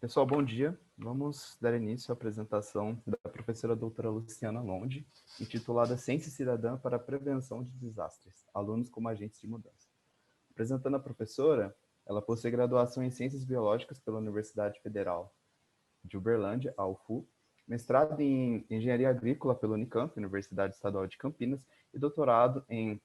Pessoal, bom dia. Vamos dar início à apresentação da professora doutora Luciana Londe, intitulada Ciência Cidadã para a Prevenção de Desastres, alunos como agentes de mudança. Apresentando a professora, ela possui graduação em Ciências Biológicas pela Universidade Federal de Uberlândia, a UFU, mestrado em Engenharia Agrícola pela Unicamp, Universidade Estadual de Campinas, e doutorado em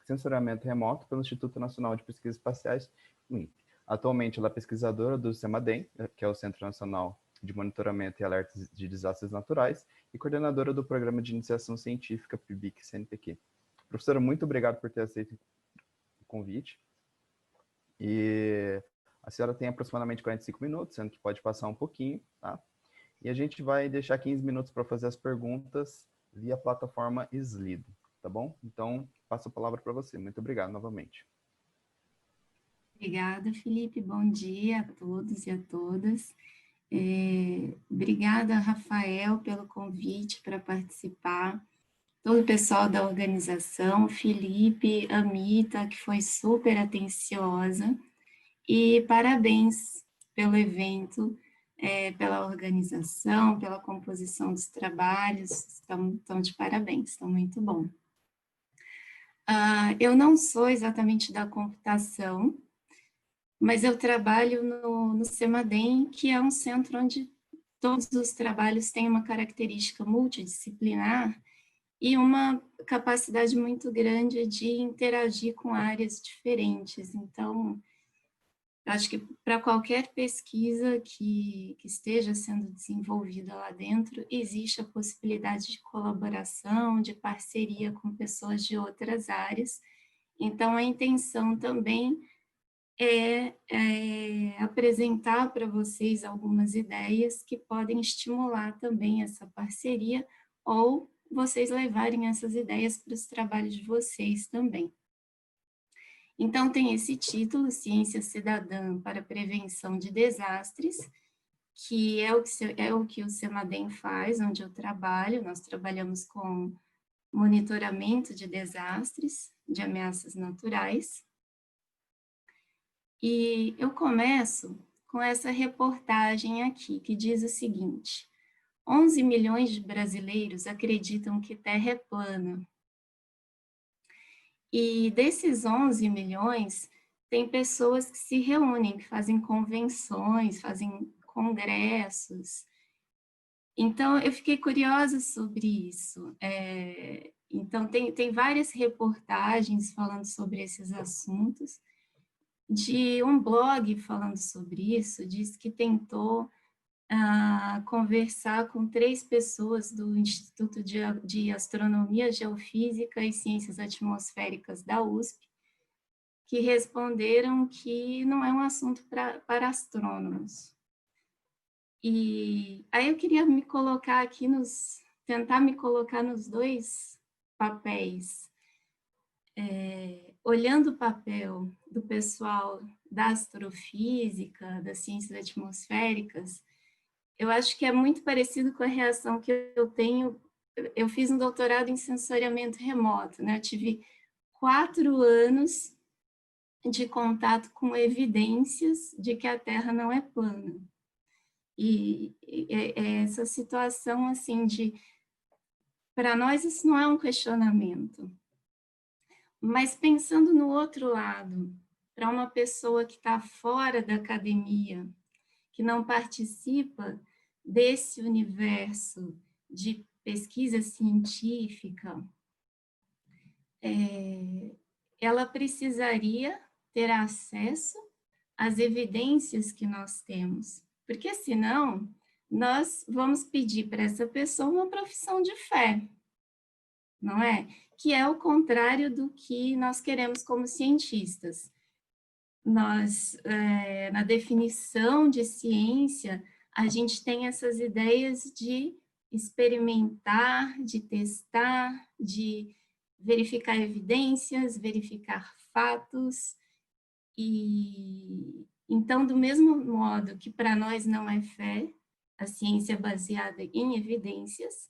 Sensoriamento Remoto pelo Instituto Nacional de Pesquisas Espaciais, INPE. Atualmente, ela é pesquisadora do CEMADEM, que é o Centro Nacional de Monitoramento e Alertas de Desastres Naturais, e coordenadora do Programa de Iniciação Científica PIBIC-CNPq. Professora, muito obrigado por ter aceito o convite. E a senhora tem aproximadamente 45 minutos, sendo que pode passar um pouquinho, tá? E a gente vai deixar 15 minutos para fazer as perguntas via plataforma Slido, tá bom? Então, passo a palavra para você. Muito obrigado novamente. Obrigada, Felipe. Bom dia a todos e a todas. Obrigada, Rafael, pelo convite para participar. Todo o pessoal da organização, Felipe, Amita, que foi super atenciosa. E parabéns pelo evento, pela organização, pela composição dos trabalhos. Estão de parabéns, estão muito bom. Eu não sou exatamente da computação, mas eu trabalho no CEMADEM, que é um centro onde todos os trabalhos têm uma característica multidisciplinar e uma capacidade muito grande de interagir com áreas diferentes. Então, acho que para qualquer pesquisa que esteja sendo desenvolvida lá dentro, existe a possibilidade de colaboração, de parceria com pessoas de outras áreas. Então, a intenção também é apresentar para vocês algumas ideias que podem estimular também essa parceria ou vocês levarem essas ideias para os trabalhos de vocês também. Então, tem esse título, Ciência Cidadã para a Prevenção de Desastres, que é o que o CEMADEM faz, onde eu trabalho. Nós trabalhamos com monitoramento de desastres, de ameaças naturais. E eu começo com essa reportagem aqui, que diz o seguinte: 11 milhões de brasileiros acreditam que Terra é plana. E desses 11 milhões, tem pessoas que se reúnem, que fazem convenções, fazem congressos. Então, eu fiquei curiosa sobre isso. Então, tem várias reportagens falando sobre esses assuntos. De um blog falando sobre isso, diz que tentou conversar com 3 pessoas do Instituto de Astronomia, Geofísica e Ciências Atmosféricas da USP, que responderam que não é um assunto para astrônomos. E aí eu queria me colocar aqui tentar me colocar nos 2 papéis. Olhando o papel do pessoal da astrofísica, das ciências atmosféricas, eu acho que é muito parecido com a reação que eu tenho. Eu fiz um doutorado em sensoriamento remoto, né? Eu tive 4 anos de contato com evidências de que a Terra não é plana. E essa situação, assim, para nós isso não é um questionamento. Mas pensando no outro lado, para uma pessoa que está fora da academia, que não participa desse universo de pesquisa científica, ela precisaria ter acesso às evidências que nós temos, porque senão nós vamos pedir para essa pessoa uma profissão de fé, não é? Que é o contrário do que nós queremos como cientistas. Nós, na definição de ciência, a gente tem essas ideias de experimentar, de testar, de verificar evidências, verificar fatos. E então, do mesmo modo que para nós não é fé, a ciência é baseada em evidências,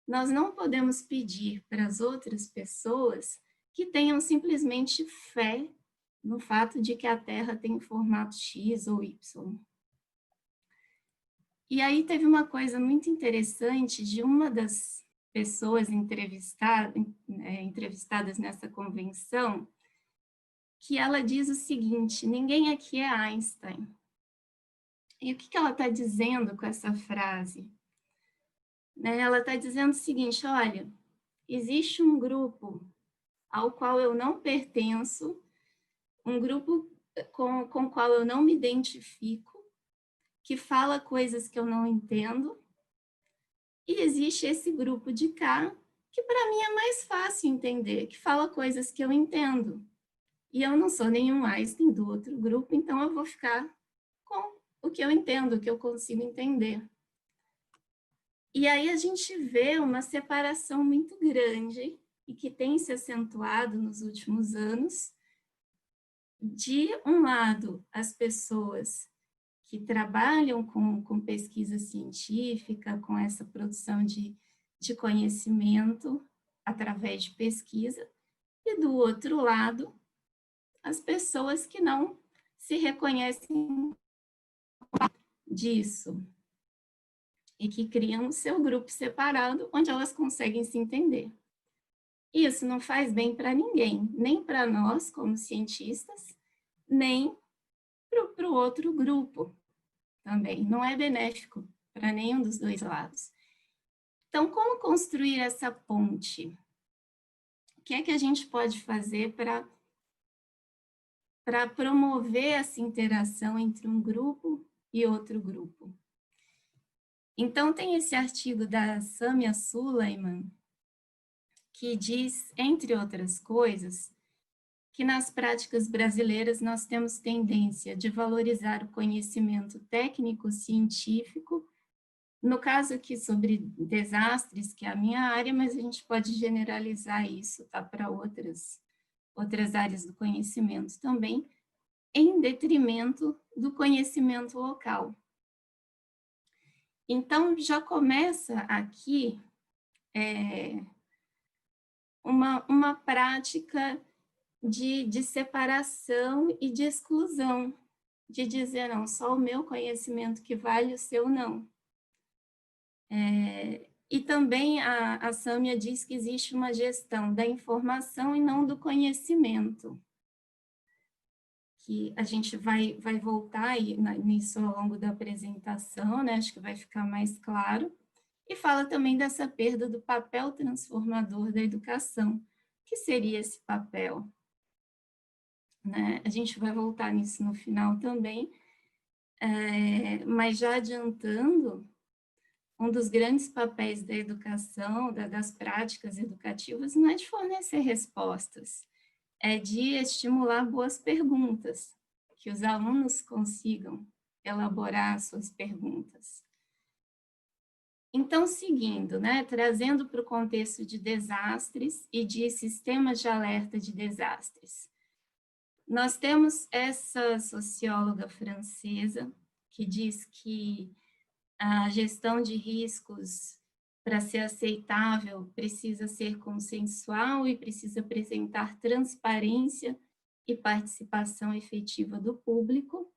nós não podemos pedir para as outras pessoas que tenham simplesmente fé no fato de que a Terra tem formato X ou Y. E aí teve uma coisa muito interessante de uma das pessoas entrevistadas nessa convenção, que ela diz o seguinte: ninguém aqui é Einstein. E o que ela está dizendo com essa frase? Né? Ela está dizendo o seguinte: olha, existe um grupo ao qual eu não pertenço, um grupo com o qual eu não me identifico, que fala coisas que eu não entendo, e existe esse grupo de cá, que para mim é mais fácil entender, que fala coisas que eu entendo. E eu não sou nenhum Einstein do outro grupo, então eu vou ficar com o que eu entendo, o que eu consigo entender. E aí a gente vê uma separação muito grande e que tem se acentuado nos últimos anos. De um lado, as pessoas que trabalham com pesquisa científica, com essa produção de conhecimento através de pesquisa, e do outro lado, as pessoas que não se reconhecem disso e que criam o seu grupo separado, onde elas conseguem se entender. Isso não faz bem para ninguém, nem para nós, como cientistas, nem para o outro grupo também. Não é benéfico para nenhum dos dois lados. Então, como construir essa ponte? O que é que a gente pode fazer para promover essa interação entre um grupo e outro grupo? Então, tem esse artigo da Samia Sulaiman, que diz, entre outras coisas, que nas práticas brasileiras nós temos tendência de valorizar o conhecimento técnico-científico, no caso aqui sobre desastres, que é a minha área, mas a gente pode generalizar isso, tá, para outras áreas do conhecimento também, em detrimento do conhecimento local. Então, já começa aqui uma prática de separação e de exclusão, de dizer, não, só o meu conhecimento que vale, o seu não. E também a Samia diz que existe uma gestão da informação e não do conhecimento, que a gente vai voltar nisso ao longo da apresentação, né? Acho que vai ficar mais claro, e fala também dessa perda do papel transformador da educação. O que seria esse papel? Né? A gente vai voltar nisso no final também, mas já adiantando, um dos grandes papéis da educação, das práticas educativas, não é de fornecer respostas, é de estimular boas perguntas, que os alunos consigam elaborar suas perguntas. Então, seguindo, né, trazendo para o contexto de desastres e de sistemas de alerta de desastres. Nós temos essa socióloga francesa que diz que a gestão de riscos, para ser aceitável, precisa ser consensual e precisa apresentar transparência e participação efetiva do público.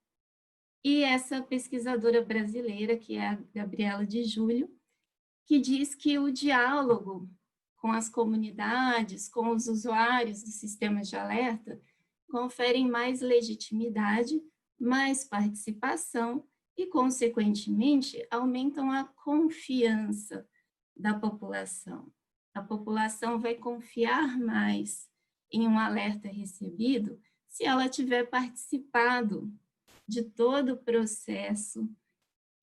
E essa pesquisadora brasileira, que é a Gabriela de Júlio, que diz que o diálogo com as comunidades, com os usuários dos sistemas de alerta, conferem mais legitimidade, mais participação e, consequentemente, aumentam a confiança da população. A população vai confiar mais em um alerta recebido se ela tiver participado de todo o processo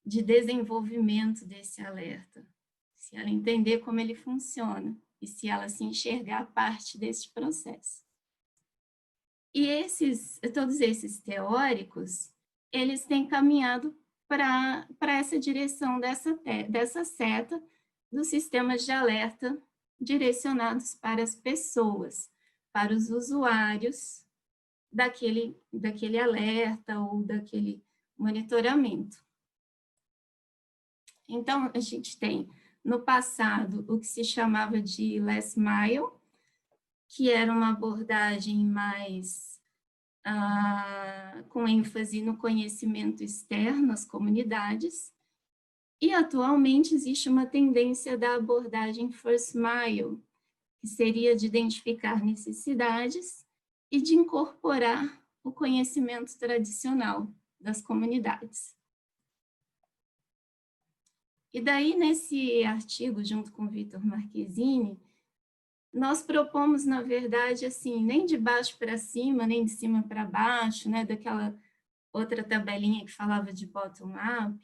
de desenvolvimento desse alerta, se ela entender como ele funciona e se ela se enxergar parte desse processo. E todos esses teóricos, eles têm caminhado para essa direção dessa seta dos sistemas de alerta direcionados para as pessoas, para os usuários daquele alerta ou daquele monitoramento. Então, a gente tem, no passado, o que se chamava de last mile, que era uma abordagem mais com ênfase no conhecimento externo às comunidades, E, atualmente, existe uma tendência da abordagem First Mile, que seria de identificar necessidades e de incorporar o conhecimento tradicional das comunidades. E daí, nesse artigo, junto com o Vitor Marquezine, nós propomos, na verdade, assim, nem de baixo para cima, nem de cima para baixo, né, daquela outra tabelinha que falava de bottom-up.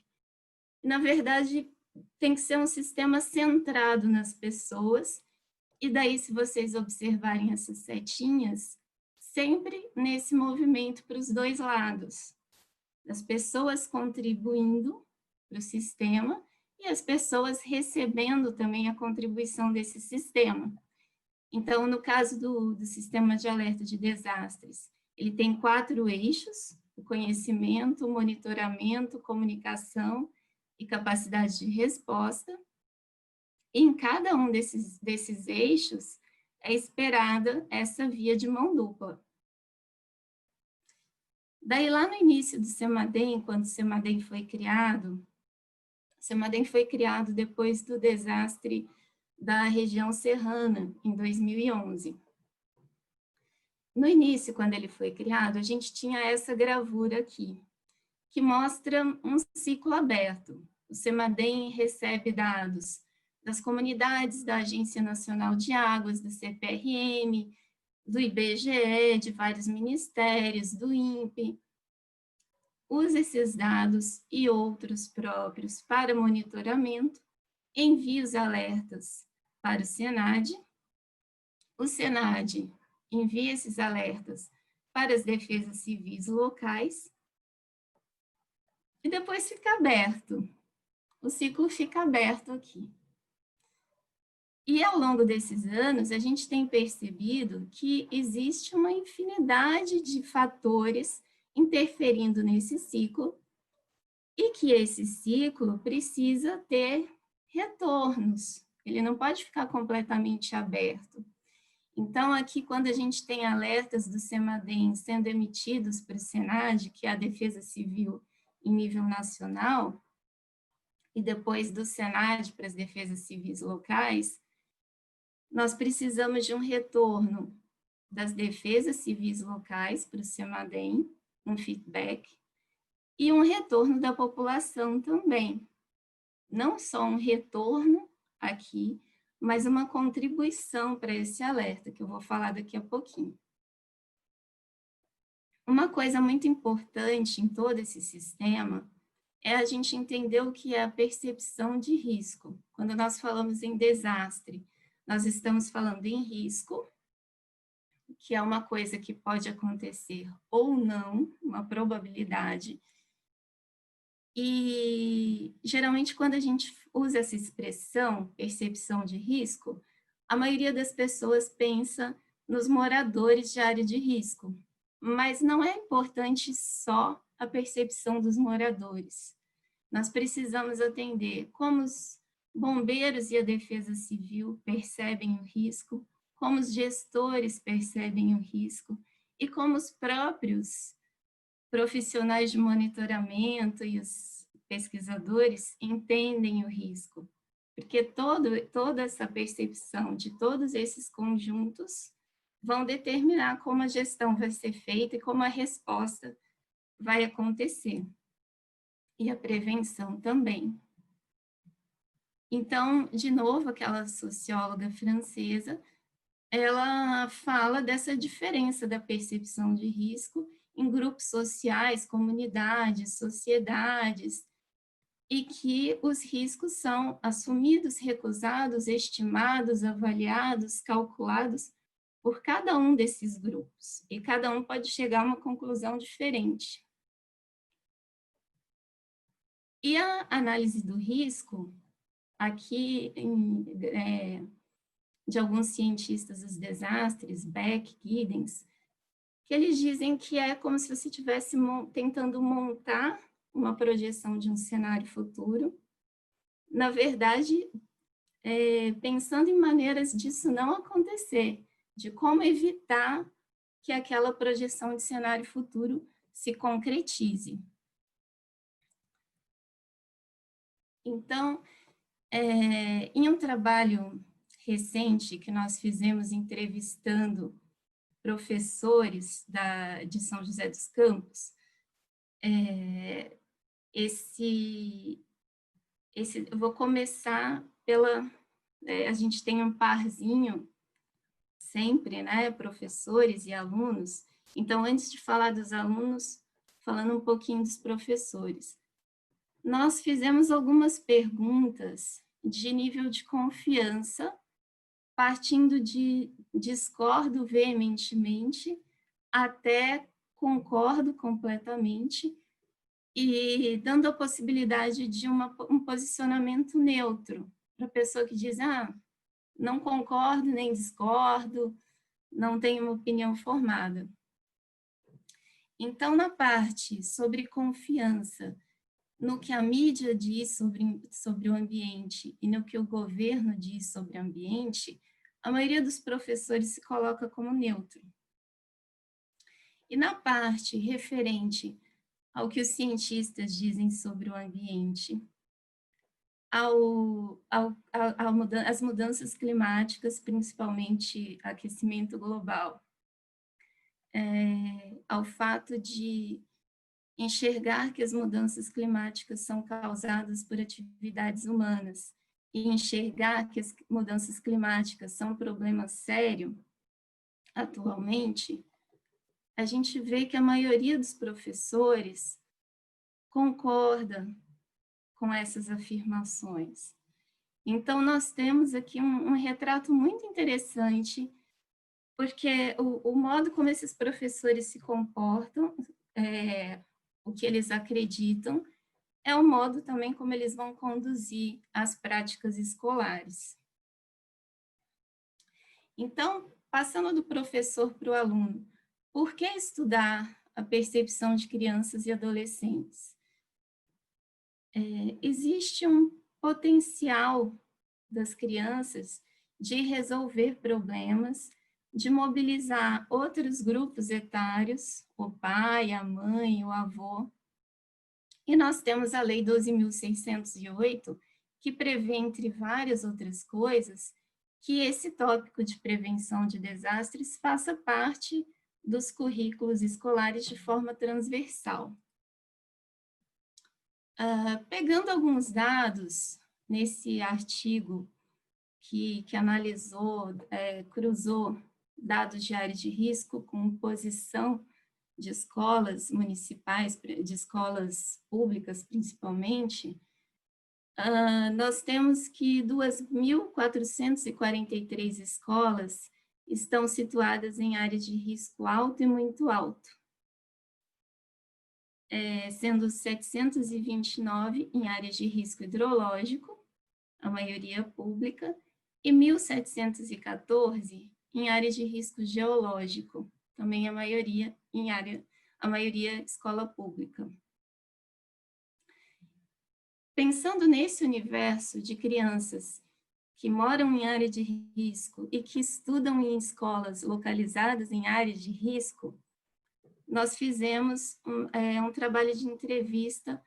Na verdade, tem que ser um sistema centrado nas pessoas, e daí, se vocês observarem essas setinhas, sempre nesse movimento para os dois lados, as pessoas contribuindo para o sistema e as pessoas recebendo também a contribuição desse sistema. Então, no caso do sistema de alerta de desastres, ele tem 4 eixos: o conhecimento, o monitoramento, comunicação e capacidade de resposta. E em cada um desses eixos é esperada essa via de mão dupla. Daí, lá no início do CEMADEM, quando o CEMADEM foi criado, o CEMADEM foi criado depois do desastre da região serrana, em 2011. No início, quando ele foi criado, a gente tinha essa gravura aqui, que mostra um ciclo aberto. O CEMADEM recebe dados das comunidades, da Agência Nacional de Águas, do CPRM, do IBGE, de vários ministérios, do INPE. Usa esses dados e outros próprios para monitoramento, envia os alertas para o SENAD envia esses alertas para as defesas civis locais, e depois fica aberto. O ciclo fica aberto aqui. E, ao longo desses anos, a gente tem percebido que existe uma infinidade de fatores interferindo nesse ciclo, e que esse ciclo precisa ter retornos. Ele não pode ficar completamente aberto. Então, aqui, quando a gente tem alertas do CEMADEM sendo emitidos para o SENAD, que é a Defesa Civil em nível nacional, e depois do SENAD para as defesas civis locais, nós precisamos de um retorno das defesas civis locais para o CEMADEM, um feedback, e um retorno da população também. Não só um retorno aqui, mas uma contribuição para esse alerta, que eu vou falar daqui a pouquinho. Uma coisa muito importante em todo esse sistema é a gente entender o que é a percepção de risco. Quando nós falamos em desastre, nós estamos falando em risco, que é uma coisa que pode acontecer ou não, uma probabilidade. E, geralmente, quando a gente usa essa expressão, percepção de risco, a maioria das pessoas pensa nos moradores de área de risco, mas não é importante só a percepção dos moradores. Nós precisamos atender como os bombeiros e a defesa civil percebem o risco, como os gestores percebem o risco, e como os próprios profissionais de monitoramento e os pesquisadores entendem o risco, porque toda essa percepção de todos esses conjuntos vão determinar como a gestão vai ser feita e como a resposta vai acontecer, e a prevenção também. Então, de novo, aquela socióloga francesa, ela fala dessa diferença da percepção de risco em grupos sociais, comunidades, sociedades, e que os riscos são assumidos, recusados, estimados, avaliados, calculados por cada um desses grupos, e cada um pode chegar a uma conclusão diferente. E a análise do risco, aqui, de alguns cientistas dos desastres, Beck, Giddens, que eles dizem que é como se você estivesse tentando montar uma projeção de um cenário futuro, na verdade, pensando em maneiras disso não acontecer, de como evitar que aquela projeção de cenário futuro se concretize. Então, em um trabalho recente que nós fizemos entrevistando professores de São José dos Campos, eu vou começar a gente tem um parzinho sempre, né, professores e alunos. Então, antes de falar dos alunos, falando um pouquinho dos professores. Nós fizemos algumas perguntas de nível de confiança, partindo de discordo veementemente até concordo completamente, e dando a possibilidade de um posicionamento neutro, para a pessoa que diz, não concordo nem discordo, não tenho uma opinião formada. Então, na parte sobre confiança, no que a mídia diz sobre o ambiente e no que o governo diz sobre o ambiente, a maioria dos professores se coloca como neutro. E na parte referente ao que os cientistas dizem sobre o ambiente, as mudanças climáticas, principalmente aquecimento global, ao fato de enxergar que as mudanças climáticas são causadas por atividades humanas e enxergar que as mudanças climáticas são um problema sério atualmente, a gente vê que a maioria dos professores concorda com essas afirmações. Então, nós temos aqui um retrato muito interessante, porque o modo como esses professores se comportam, o que eles acreditam, é o modo também como eles vão conduzir as práticas escolares. Então, passando do professor para o aluno, por que estudar a percepção de crianças e adolescentes? Existe um potencial das crianças de resolver problemas, de mobilizar outros grupos etários, o pai, a mãe, o avô. E nós temos a Lei 12.608, que prevê, entre várias outras coisas, que esse tópico de prevenção de desastres faça parte dos currículos escolares de forma transversal. Pegando alguns dados nesse artigo que analisou, cruzou dados de área de risco com posição de escolas municipais, de escolas públicas principalmente, nós temos que 2.443 escolas estão situadas em área de risco alto e muito alto, sendo 729 em áreas de risco hidrológico, a maioria pública, e 1.714 em área de risco geológico, também a maioria escola pública. Pensando nesse universo de crianças que moram em área de risco e que estudam em escolas localizadas em área de risco, nós fizemos um trabalho de entrevista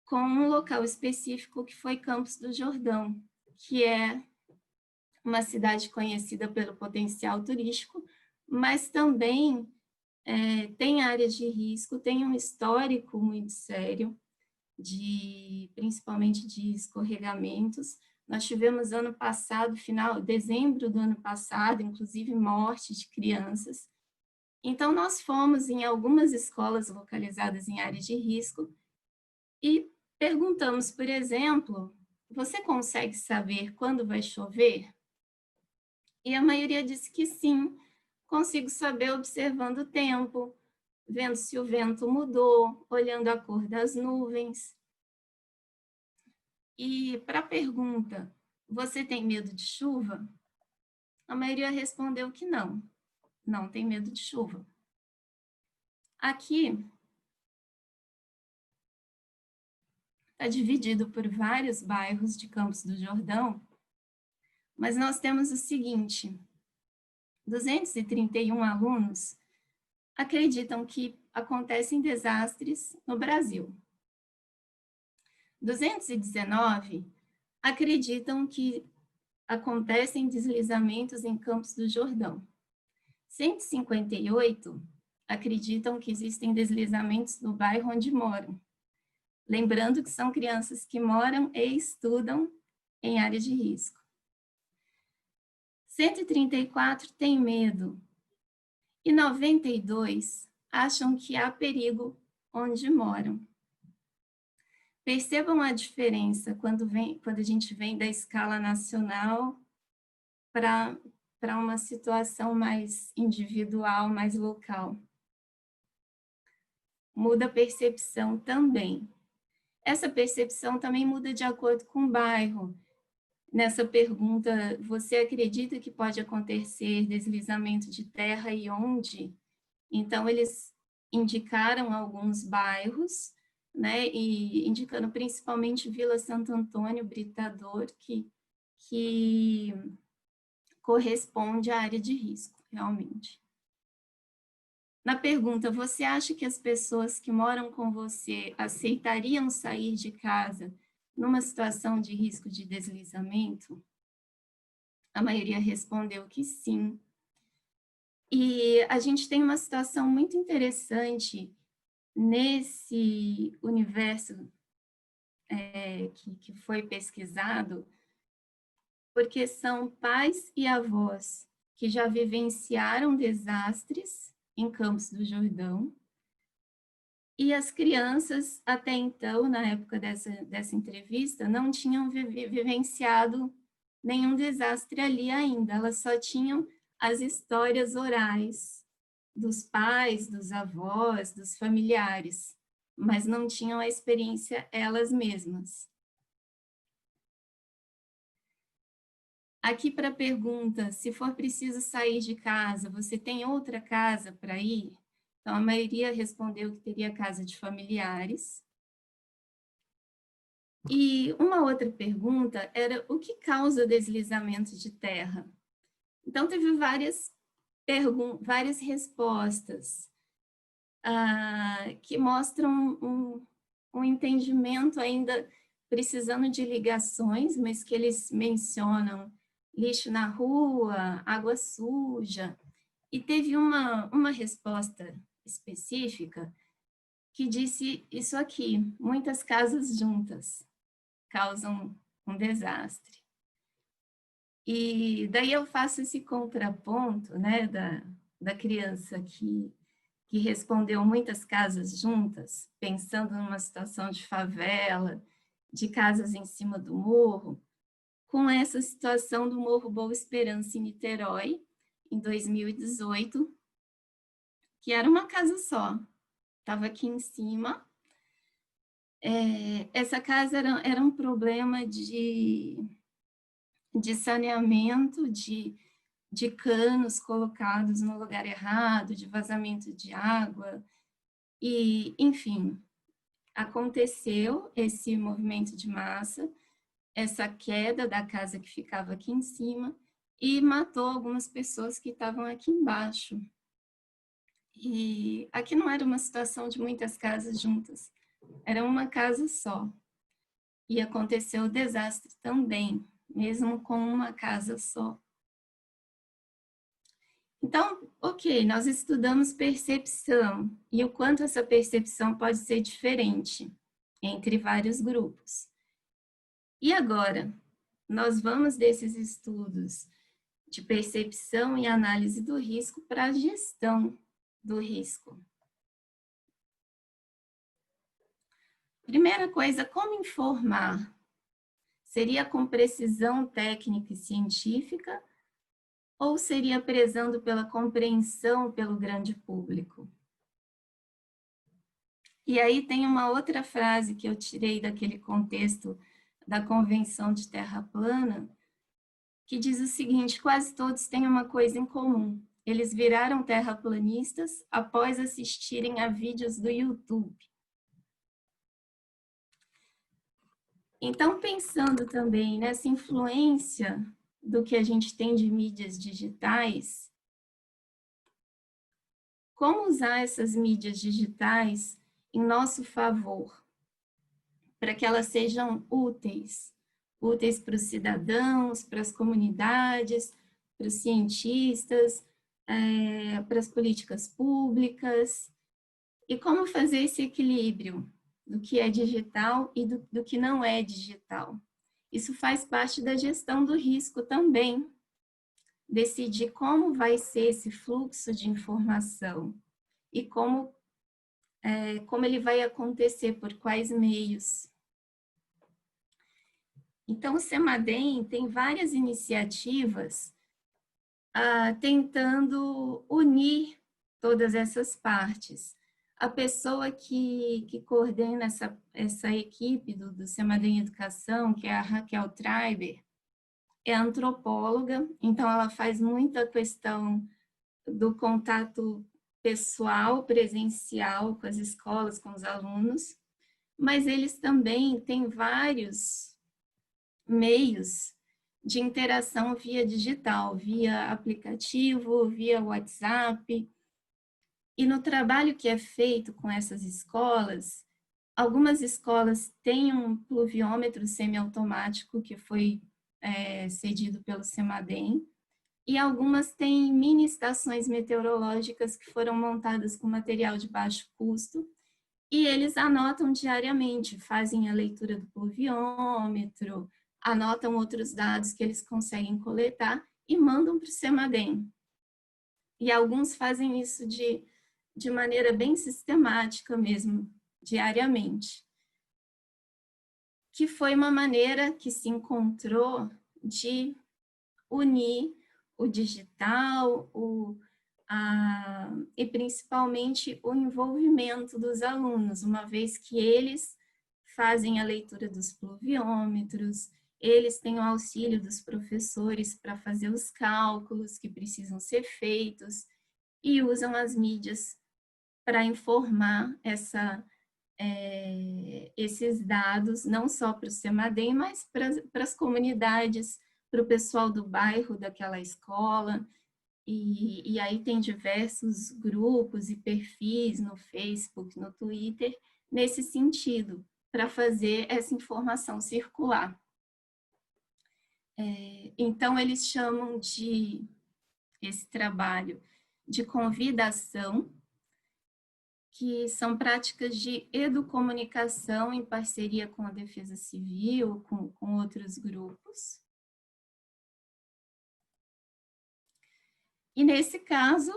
com um local específico que foi Campos do Jordão, que é uma cidade conhecida pelo potencial turístico, mas também tem áreas de risco, tem um histórico muito sério, principalmente de escorregamentos. Nós tivemos ano passado, dezembro do ano passado, inclusive morte de crianças. Então, nós fomos em algumas escolas localizadas em áreas de risco e perguntamos, por exemplo, você consegue saber quando vai chover? E a maioria disse que sim, consigo saber observando o tempo, vendo se o vento mudou, olhando a cor das nuvens. E para a pergunta, você tem medo de chuva? A maioria respondeu que não, não tem medo de chuva. Aqui está dividido por vários bairros de Campos do Jordão, mas nós temos o seguinte: 231 alunos acreditam que acontecem desastres no Brasil. 219 acreditam que acontecem deslizamentos em Campos do Jordão. 158 acreditam que existem deslizamentos no bairro onde moram. Lembrando que são crianças que moram e estudam em área de risco. 134 têm medo. E 92 acham que há perigo onde moram. Percebam a diferença quando a gente vem da escala nacional para uma situação mais individual, mais local. Muda a percepção também. Essa percepção também muda de acordo com o bairro. Nessa pergunta, você acredita que pode acontecer deslizamento de terra e onde? Então, eles indicaram alguns bairros, né, e indicando principalmente Vila Santo Antônio, Britador, que corresponde à área de risco, realmente. Na pergunta, você acha que as pessoas que moram com você aceitariam sair de casa numa situação de risco de deslizamento? A maioria respondeu que sim. E a gente tem uma situação muito interessante nesse universo que foi pesquisado, porque são pais e avós que já vivenciaram desastres em Campos do Jordão, e as crianças, até então, na época dessa entrevista, não tinham vivenciado nenhum desastre ali ainda, elas só tinham as histórias orais dos pais, dos avós, dos familiares, mas não tinham a experiência elas mesmas. Aqui para a pergunta, se for preciso sair de casa, você tem outra casa para ir? Então, a maioria respondeu que teria casa de familiares. E uma outra pergunta era o que causa deslizamento de terra? Então, teve várias respostas que mostram um entendimento ainda precisando de ligações, mas que eles mencionam lixo na rua, água suja. E teve uma resposta específica que disse isso aqui: muitas casas juntas causam um desastre. E daí eu faço esse contraponto, né, da criança que respondeu muitas casas juntas, pensando numa situação de favela, de casas em cima do morro, com essa situação do Morro Boa Esperança em Niterói, em 2018, que era uma casa só, estava aqui em cima. Essa casa era um problema de saneamento, de canos colocados no lugar errado, de vazamento de água, e, enfim, aconteceu esse movimento de massa, essa queda da casa que ficava aqui em cima, e matou algumas pessoas que estavam aqui embaixo. E aqui não era uma situação de muitas casas juntas, era uma casa só. E aconteceu o desastre também, mesmo com uma casa só. Então, ok, nós estudamos percepção e o quanto essa percepção pode ser diferente entre vários grupos. E agora, nós vamos desses estudos de percepção e análise do risco para a gestão do risco. Primeira coisa, como informar? Seria com precisão técnica e científica ou seria prezando pela compreensão pelo grande público? E aí tem uma outra frase que eu tirei daquele contexto da Convenção de Terra Plana, que diz o seguinte: quase todos têm uma coisa em comum. Eles viraram terraplanistas após assistirem a vídeos do YouTube. Então, pensando também nessa influência do que a gente tem de mídias digitais, como usar essas mídias digitais em nosso favor, para que elas sejam úteis para os cidadãos, para as comunidades, para os cientistas, para as políticas públicas, e como fazer esse equilíbrio do que é digital e do que não é digital. Isso faz parte da gestão do risco também, decidir como vai ser esse fluxo de informação e como ele vai acontecer, por quais meios. Então, o CEMADEM tem várias iniciativas tentando unir todas essas partes. A pessoa que coordena essa equipe do CEMADEM Educação, que é a Raquel Treiber, é antropóloga, então ela faz muita questão do contato pessoal, presencial com as escolas, com os alunos, mas eles também têm vários meios de interação via digital, via aplicativo, via WhatsApp. E no trabalho que é feito com essas escolas, algumas escolas têm um pluviômetro semiautomático que foi cedido pelo CEMADEM, e algumas têm mini estações meteorológicas que foram montadas com material de baixo custo, e eles anotam diariamente, fazem a leitura do pluviômetro, anotam outros dados que eles conseguem coletar e mandam para o CEMADEM. E alguns fazem isso de maneira bem sistemática mesmo, diariamente. Que foi uma maneira que se encontrou de unir o digital, e principalmente o envolvimento dos alunos, uma vez que eles fazem a leitura dos pluviômetros, eles têm o auxílio dos professores para fazer os cálculos que precisam ser feitos e usam as mídias para informar esses dados, não só para o CEMADEM, mas para as comunidades, para o pessoal do bairro daquela escola. E aí tem diversos grupos e perfis no Facebook, no Twitter, nesse sentido, para fazer essa informação circular. Então, eles chamam esse trabalho de convidação, que são práticas de educomunicação em parceria com a Defesa Civil, com outros grupos. E nesse caso,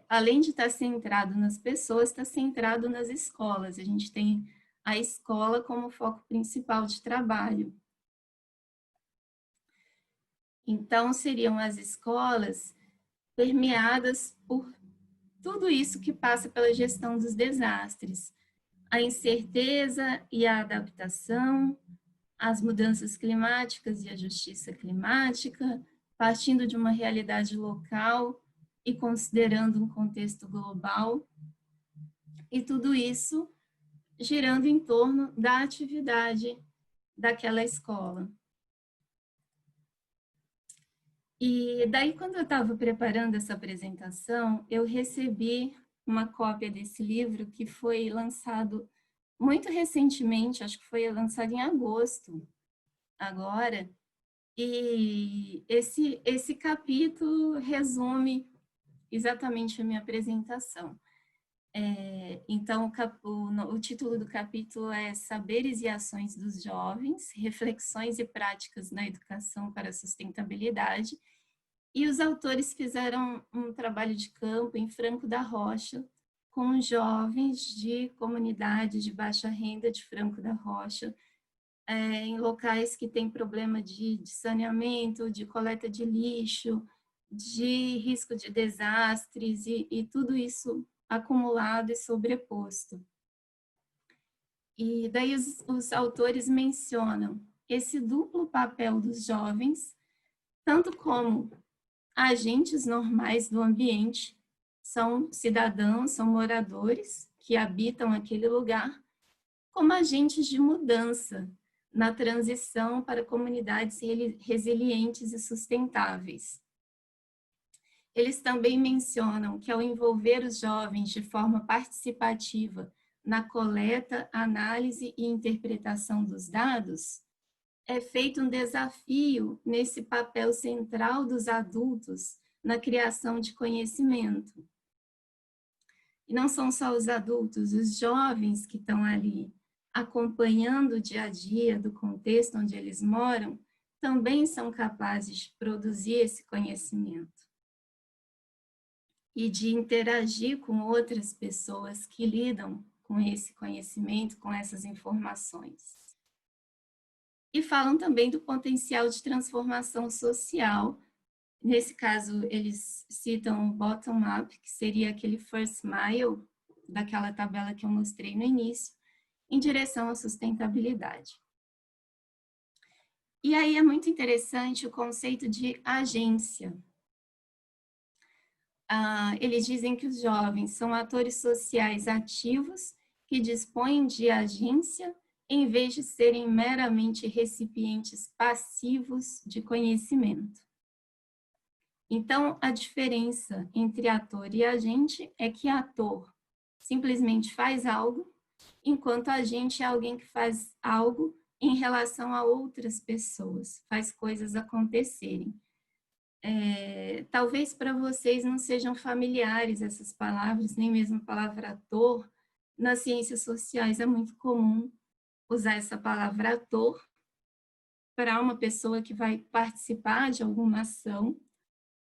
além de estar centrado nas pessoas, está centrado nas escolas. A gente tem a escola como foco principal de trabalho. Então, seriam as escolas permeadas por tudo isso que passa pela gestão dos desastres. A incerteza e a adaptação, as mudanças climáticas e a justiça climática, partindo de uma realidade local e considerando um contexto global, e tudo isso girando em torno da atividade daquela escola. E daí, quando eu estava preparando essa apresentação, eu recebi uma cópia desse livro que foi lançado muito recentemente, acho que foi lançado em agosto, agora, e esse capítulo resume exatamente a minha apresentação. Então, o título do capítulo é Saberes e Ações dos Jovens, Reflexões e Práticas na Educação para a Sustentabilidade, e os autores fizeram um trabalho de campo em Franco da Rocha, com jovens de comunidades de baixa renda de Franco da Rocha, em locais que têm problema de saneamento, de coleta de lixo, de risco de desastres, e tudo isso acumulado e sobreposto. E daí os autores mencionam esse duplo papel dos jovens, tanto como agentes normais do ambiente, são cidadãos, são moradores que habitam aquele lugar, como agentes de mudança na transição para comunidades resilientes e sustentáveis. Eles também mencionam que, ao envolver os jovens de forma participativa na coleta, análise e interpretação dos dados, é feito um desafio nesse papel central dos adultos na criação de conhecimento. E não são só os adultos, os jovens que estão ali acompanhando o dia a dia do contexto onde eles moram, também são capazes de produzir esse conhecimento e de interagir com outras pessoas que lidam com esse conhecimento, com essas informações. E falam também do potencial de transformação social. Nesse caso, eles citam o bottom-up, que seria aquele first mile, daquela tabela que eu mostrei no início, em direção à sustentabilidade. E aí é muito interessante o conceito de agência. Eles dizem que os jovens são atores sociais ativos que dispõem de agência em vez de serem meramente recipientes passivos de conhecimento. Então, a diferença entre ator e agente é que ator simplesmente faz algo, enquanto agente é alguém que faz algo em relação a outras pessoas, faz coisas acontecerem. Talvez para vocês não sejam familiares essas palavras, nem mesmo a palavra ator. Nas ciências sociais é muito comum usar essa palavra ator para uma pessoa que vai participar de alguma ação,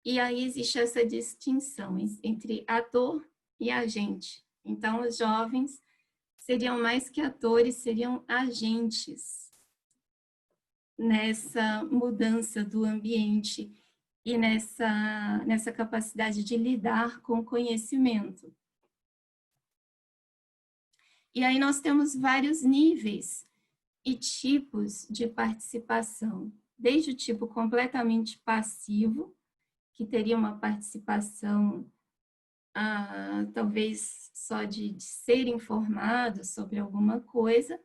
e aí existe essa distinção entre ator e agente. Então, os jovens seriam mais que atores, seriam agentes nessa mudança do ambiente e nessa capacidade de lidar com o conhecimento. E aí nós temos vários níveis e tipos de participação, desde o tipo completamente passivo, que teria uma participação talvez só de ser informado sobre alguma coisa,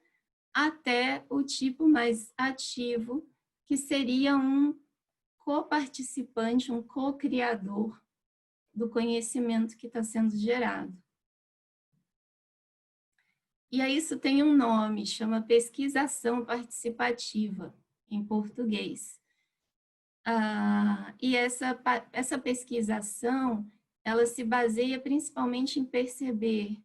até o tipo mais ativo, que seria um coparticipante, um co-criador do conhecimento que está sendo gerado. E aí isso tem um nome, chama pesquisação participativa, em português. E essa pesquisação, ela se baseia principalmente em perceber,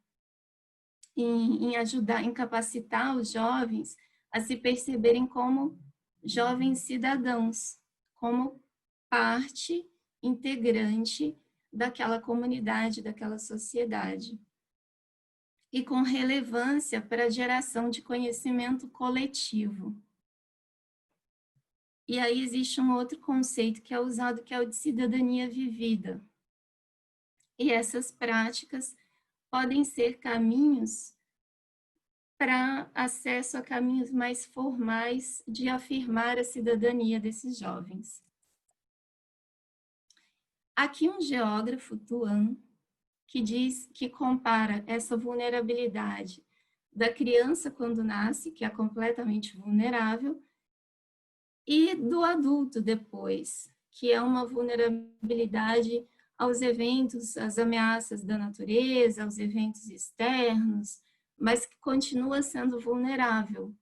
em ajudar, em capacitar os jovens a se perceberem como jovens cidadãos, como parte integrante daquela comunidade, daquela sociedade, e com relevância para a geração de conhecimento coletivo. E aí existe um outro conceito que é usado, que é o de cidadania vivida. E essas práticas podem ser caminhos para acesso a caminhos mais formais de afirmar a cidadania desses jovens. Aqui um geógrafo, Tuan, que compara essa vulnerabilidade da criança quando nasce, que é completamente vulnerável, e do adulto depois, que é uma vulnerabilidade aos eventos, às ameaças da natureza, aos eventos externos, mas que continua sendo vulnerável.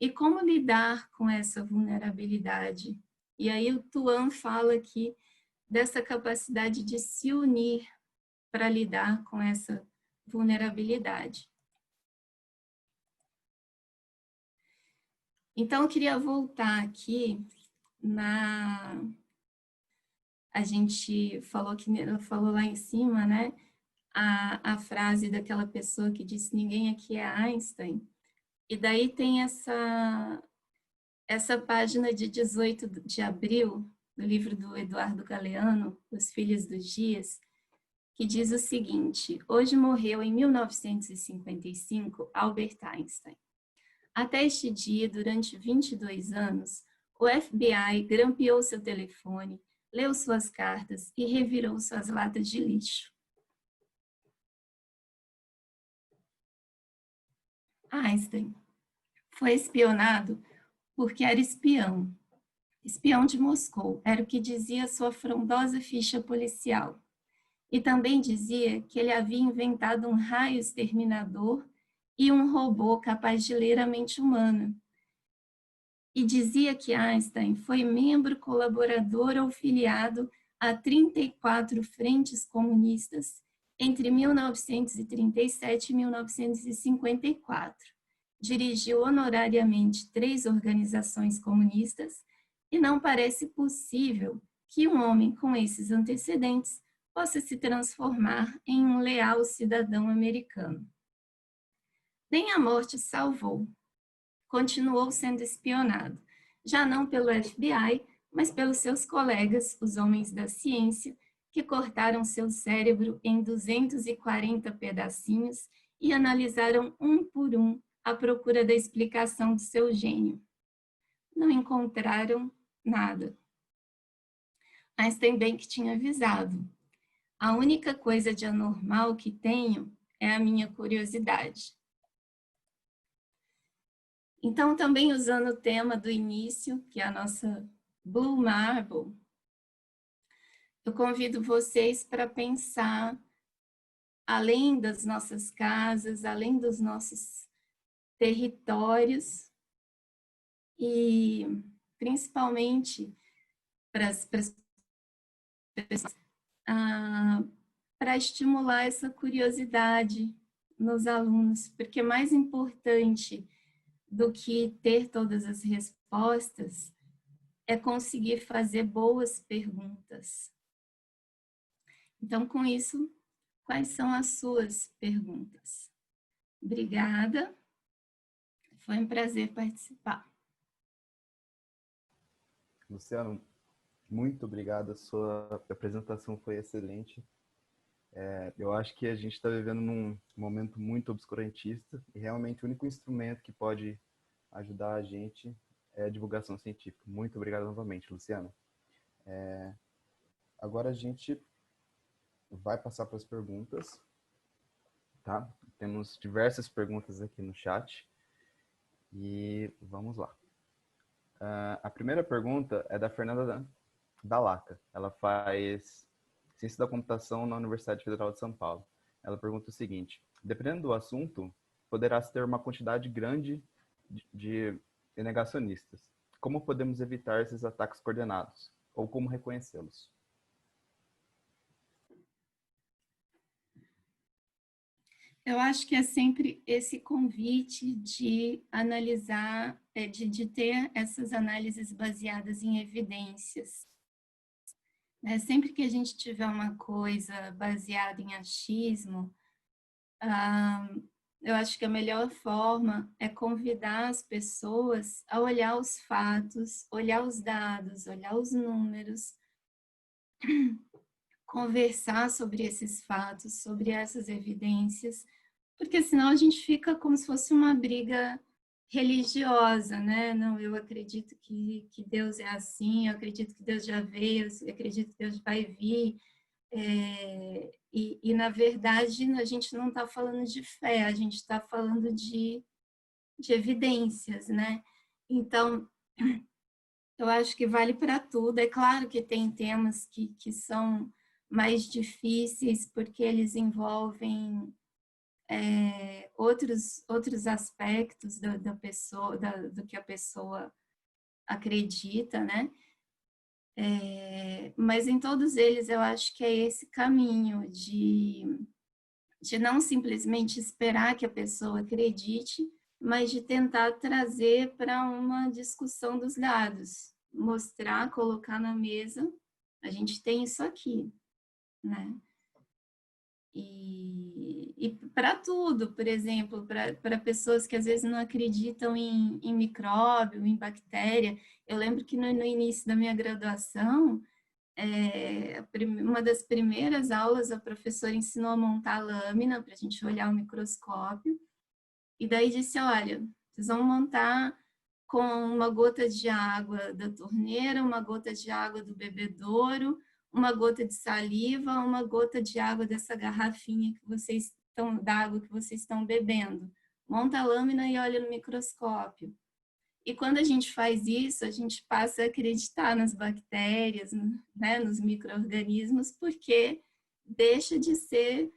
E como lidar com essa vulnerabilidade? E aí o Tuan fala aqui dessa capacidade de se unir para lidar com essa vulnerabilidade. Então, eu queria voltar aqui a gente falou lá em cima, né? A frase daquela pessoa que disse ninguém aqui é Einstein. E daí tem essa página de 18 de abril, do livro do Eduardo Galeano, Os Filhos dos Dias, que diz o seguinte: hoje morreu em 1955 Albert Einstein. Até este dia, durante 22 anos, o FBI grampeou seu telefone, leu suas cartas e revirou suas latas de lixo. Einstein foi espionado porque era espião. Espião de Moscou, era o que dizia sua frondosa ficha policial. E também dizia que ele havia inventado um raio exterminador e um robô capaz de ler a mente humana. E dizia que Einstein foi membro colaborador ou filiado a 34 frentes comunistas entre 1937 e 1954. Dirigiu honorariamente 3 organizações comunistas e não parece possível que um homem com esses antecedentes possa se transformar em um leal cidadão americano. Nem a morte salvou. Continuou sendo espionado, já não pelo FBI, mas pelos seus colegas, os homens da ciência, que cortaram seu cérebro em 240 pedacinhos e analisaram um por um à procura da explicação do seu gênio. Não encontraram nada. Einstein bem que tinha avisado. A única coisa de anormal que tenho é a minha curiosidade. Então, também usando o tema do início, que é a nossa Blue Marble, eu convido vocês para pensar além das nossas casas, além dos nossos territórios e principalmente para as pessoas, para estimular essa curiosidade nos alunos, porque mais importante do que ter todas as respostas é conseguir fazer boas perguntas. Então, com isso, quais são as suas perguntas? Obrigada. Foi um prazer participar. Luciano, muito obrigado. A sua apresentação foi excelente. Eu acho que a gente está vivendo num momento muito obscurantista e realmente o único instrumento que pode ajudar a gente é a divulgação científica. Muito obrigado novamente, Luciano. Agora a gente vai passar para as perguntas, tá? Temos diversas perguntas aqui no chat e vamos lá. A primeira pergunta é da Fernanda Dalaca. Ela faz Ciência da Computação na Universidade Federal de São Paulo. Ela pergunta o seguinte: dependendo do assunto, poderá-se ter uma quantidade grande de negacionistas. Como podemos evitar esses ataques coordenados? Ou como reconhecê-los? Eu acho que é sempre esse convite de analisar, de ter essas análises baseadas em evidências. Sempre que a gente tiver uma coisa baseada em achismo, eu acho que a melhor forma é convidar as pessoas a olhar os fatos, olhar os dados, olhar os números, conversar sobre esses fatos, sobre essas evidências, porque senão a gente fica como se fosse uma briga religiosa, né? Não, eu acredito que Deus é assim, eu acredito que Deus já veio, eu acredito que Deus vai vir. Na verdade, a gente não está falando de fé, a gente está falando de evidências, né? Então, eu acho que vale para tudo. É claro que tem temas que são mais difíceis, porque eles envolvem outros aspectos da pessoa, do que a pessoa acredita, né? Mas em todos eles eu acho que é esse caminho de não simplesmente esperar que a pessoa acredite, mas de tentar trazer para uma discussão dos dados, mostrar, colocar na mesa, a gente tem isso aqui, né? E para tudo, por exemplo, para pessoas que às vezes não acreditam em micróbio, em bactéria. Eu lembro que no início da minha graduação, uma das primeiras aulas, a professora ensinou a montar a lâmina para a gente olhar o microscópio, e daí disse, olha, vocês vão montar com uma gota de água da torneira, uma gota de água do bebedouro, uma gota de saliva, uma gota de água dessa garrafinha d'água que vocês estão bebendo. Monta a lâmina e olha no microscópio. E quando a gente faz isso, a gente passa a acreditar nas bactérias, né, nos micro-organismos, porque deixa de ser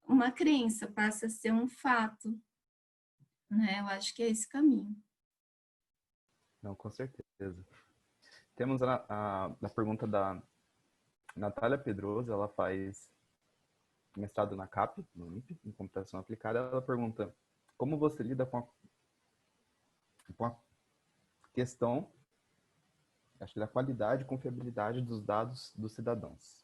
uma crença, passa a ser um fato. né? Eu acho que é esse caminho. Não, com certeza. Temos a pergunta da Natália Pedroso, ela faz mestrado na CAP, no INPE, em computação aplicada. Ela pergunta: como você lida com a questão, acho que da qualidade e confiabilidade dos dados dos cidadãos?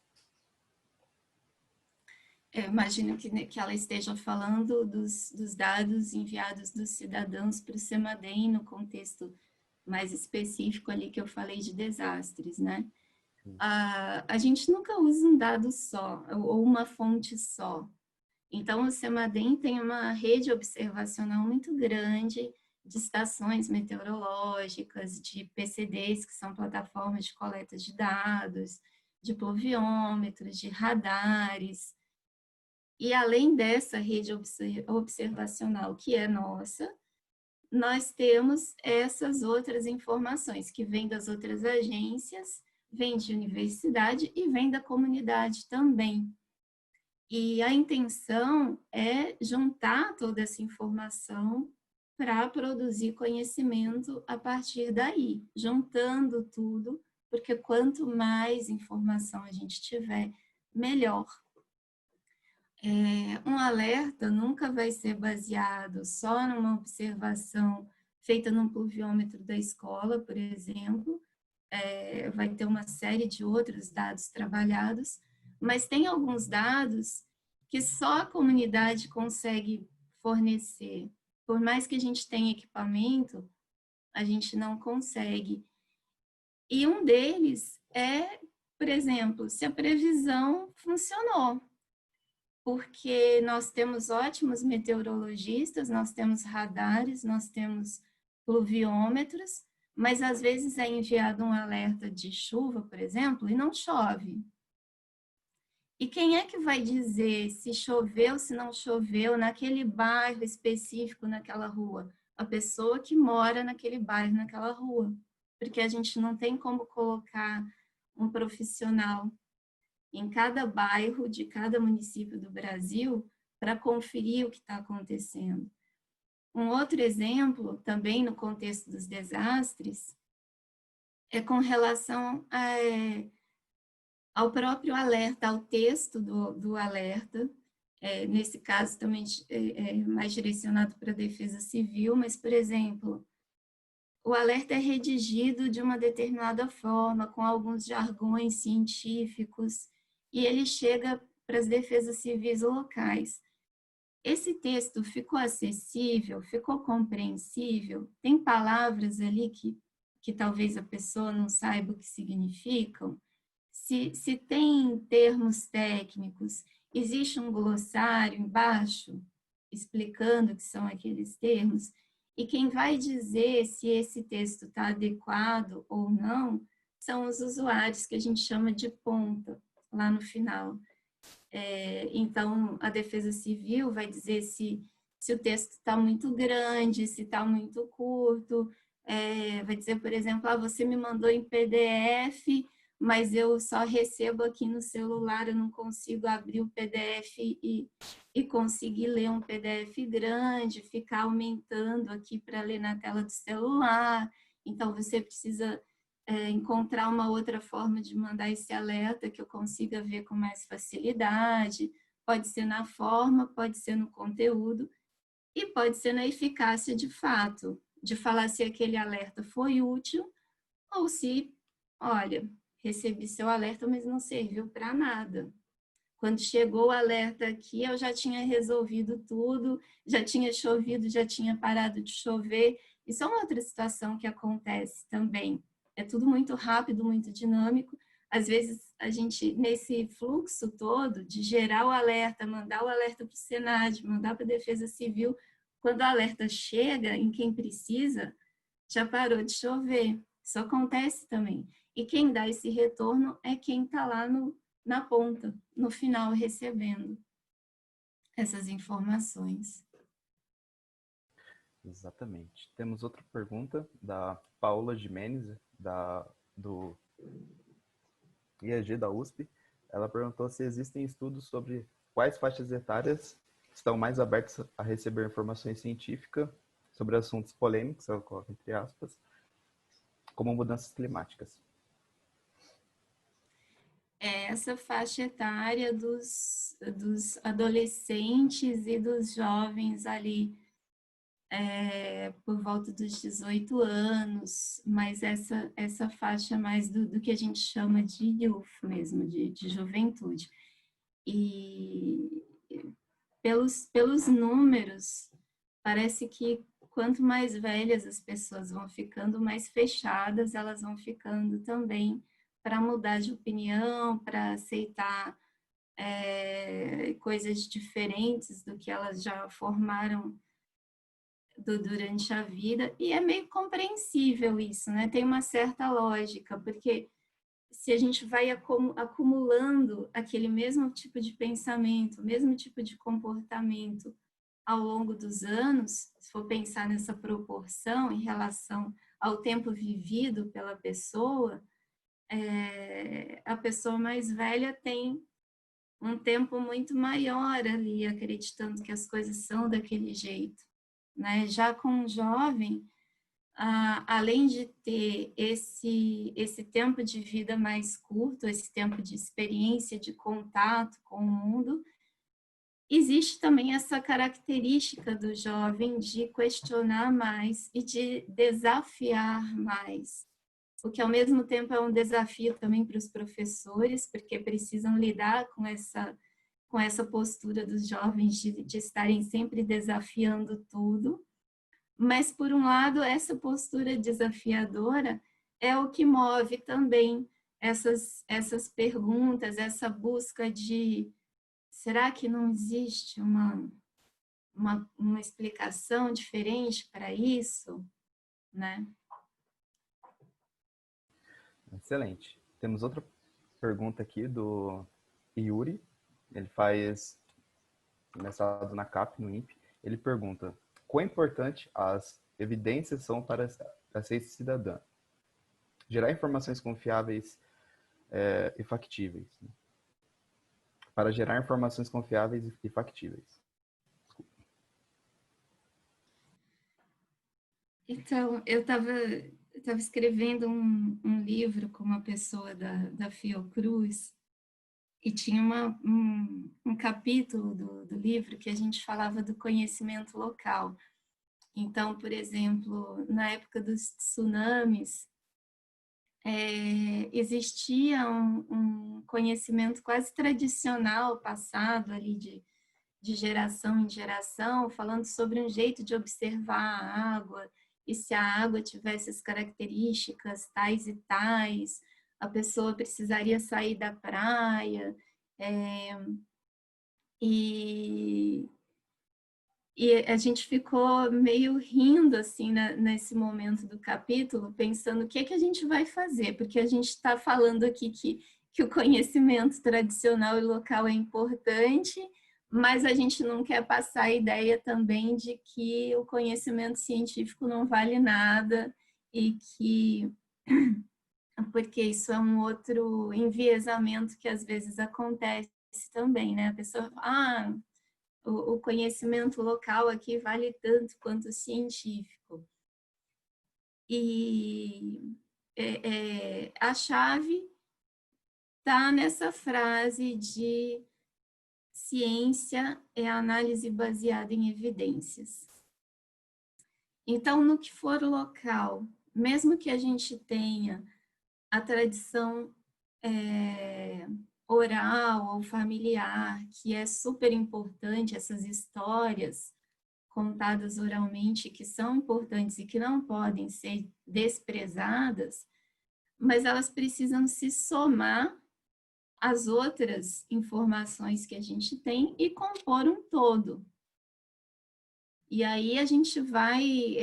Eu imagino que ela esteja falando dos dados enviados dos cidadãos para o CEMADEM, no contexto mais específico ali que eu falei de desastres, né? A gente nunca usa um dado só, ou uma fonte só. Então, o CEMADEM tem uma rede observacional muito grande de estações meteorológicas, de PCDs, que são plataformas de coleta de dados, de pluviômetros, de radares. E além dessa rede observacional que é nossa, nós temos essas outras informações que vêm das outras agências, vêm de universidade e vêm da comunidade também. E a intenção é juntar toda essa informação para produzir conhecimento a partir daí, juntando tudo, porque quanto mais informação a gente tiver, melhor. Um alerta nunca vai ser baseado só numa observação feita num pluviômetro da escola, por exemplo, vai ter uma série de outros dados trabalhados, mas tem alguns dados que só a comunidade consegue fornecer. Por mais que a gente tenha equipamento, a gente não consegue. E um deles é, por exemplo, se a previsão funcionou, porque nós temos ótimos meteorologistas, nós temos radares, nós temos pluviômetros, mas às vezes é enviado um alerta de chuva, por exemplo, e não chove. E quem é que vai dizer se choveu, se não choveu, naquele bairro específico, naquela rua? A pessoa que mora naquele bairro, naquela rua. Porque a gente não tem como colocar um profissional em cada bairro de cada município do Brasil para conferir o que está acontecendo. Um outro exemplo, também no contexto dos desastres, é com relação ao próprio alerta, ao texto do alerta. Nesse caso, também é mais direcionado para a defesa civil, mas, por exemplo, o alerta é redigido de uma determinada forma, com alguns jargões científicos, e ele chega para as defesas civis locais. Esse texto ficou acessível, ficou compreensível? Tem palavras ali que talvez a pessoa não saiba o que significam? Se tem termos técnicos, existe um glossário embaixo explicando o que são aqueles termos? E quem vai dizer se esse texto está adequado ou não são os usuários, que a gente chama de ponta, lá no final. Então, a Defesa Civil vai dizer se o texto está muito grande, se está muito curto. Vai dizer, por exemplo, você me mandou em PDF, mas eu só recebo aqui no celular, eu não consigo abrir o PDF e conseguir ler um PDF grande, ficar aumentando aqui para ler na tela do celular. Então, você precisa encontrar uma outra forma de mandar esse alerta que eu consiga ver com mais facilidade. Pode ser na forma, pode ser no conteúdo e pode ser na eficácia de fato, de falar se aquele alerta foi útil ou se, olha, recebi seu alerta, mas não serviu para nada. Quando chegou o alerta aqui, eu já tinha resolvido tudo, já tinha chovido, já tinha parado de chover. Isso é uma outra situação que acontece também. É tudo muito rápido, muito dinâmico. Às vezes, a gente, nesse fluxo todo de gerar o alerta, mandar o alerta para o Senad, mandar para a Defesa Civil, quando o alerta chega em quem precisa, já parou de chover. Isso acontece também. E quem dá esse retorno é quem está lá na ponta, no final, recebendo essas informações. Exatamente. Temos outra pergunta da Paula Jimenez, do IEG da USP. Ela perguntou se existem estudos sobre quais faixas etárias estão mais abertas a receber informações científicas sobre assuntos polêmicos, eu coloco entre aspas, como mudanças climáticas. Essa faixa etária dos adolescentes e dos jovens ali, por volta dos 18 anos, mas essa faixa mais do que a gente chama de youth mesmo, de juventude. E pelos números, parece que quanto mais velhas as pessoas vão ficando, mais fechadas elas vão ficando também para mudar de opinião, para aceitar coisas diferentes do que elas já formaram durante a vida. E é meio compreensível isso, né? Tem uma certa lógica, porque se a gente vai acumulando aquele mesmo tipo de pensamento, mesmo tipo de comportamento ao longo dos anos, se for pensar nessa proporção em relação ao tempo vivido pela pessoa, a pessoa mais velha tem um tempo muito maior ali, acreditando que as coisas são daquele jeito, né? Já com um jovem, além de ter esse tempo de vida mais curto, esse tempo de experiência, de contato com o mundo, existe também essa característica do jovem de questionar mais e de desafiar mais, o que ao mesmo tempo é um desafio também para os professores, porque precisam lidar com essa postura dos jovens de estarem sempre desafiando tudo. Mas, por um lado, essa postura desafiadora é o que move também essas perguntas, essa busca de será que não existe uma explicação diferente para isso, né? Excelente. Temos outra pergunta aqui do Yuri. Ele faz mestrado na CAP, no INPE. Ele pergunta: quão importante as evidências são para a ciência cidadã? Gerar informações confiáveis e factíveis. Né? Para gerar informações confiáveis e factíveis. Então, eu estava escrevendo um livro com uma pessoa da Fiocruz e tinha um capítulo do livro que a gente falava do conhecimento local. Então, por exemplo, na época dos tsunamis, existia um conhecimento quase tradicional passado ali de geração em geração, falando sobre um jeito de observar a água, e se a água tivesse as características tais e tais, a pessoa precisaria sair da praia, e a gente ficou meio rindo assim nesse momento do capítulo, pensando o que é que a gente vai fazer, porque a gente está falando aqui que o conhecimento tradicional e local é importante, mas a gente não quer passar a ideia também de que o conhecimento científico não vale nada e que porque isso é um outro enviesamento que às vezes acontece também, né? A pessoa fala, o conhecimento local aqui vale tanto quanto o científico. E a chave está nessa frase de ciência é análise baseada em evidências. Então, no que for local, mesmo que a gente tenha a tradição oral ou familiar, que é super importante, essas histórias contadas oralmente, que são importantes e que não podem ser desprezadas, mas elas precisam se somar às outras informações que a gente tem e compor um todo. E aí a gente vai,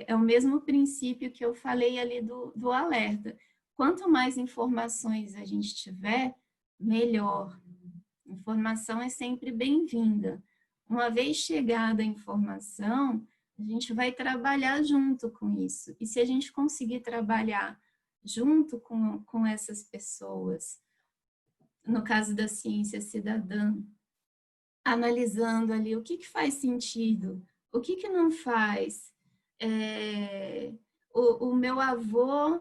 é o mesmo princípio que eu falei ali do alerta. Quanto mais informações a gente tiver, melhor. Informação é sempre bem-vinda. Uma vez chegada a informação, a gente vai trabalhar junto com isso. E se a gente conseguir trabalhar junto com essas pessoas, no caso da ciência cidadã, analisando ali o que faz sentido O que que não faz? O meu avô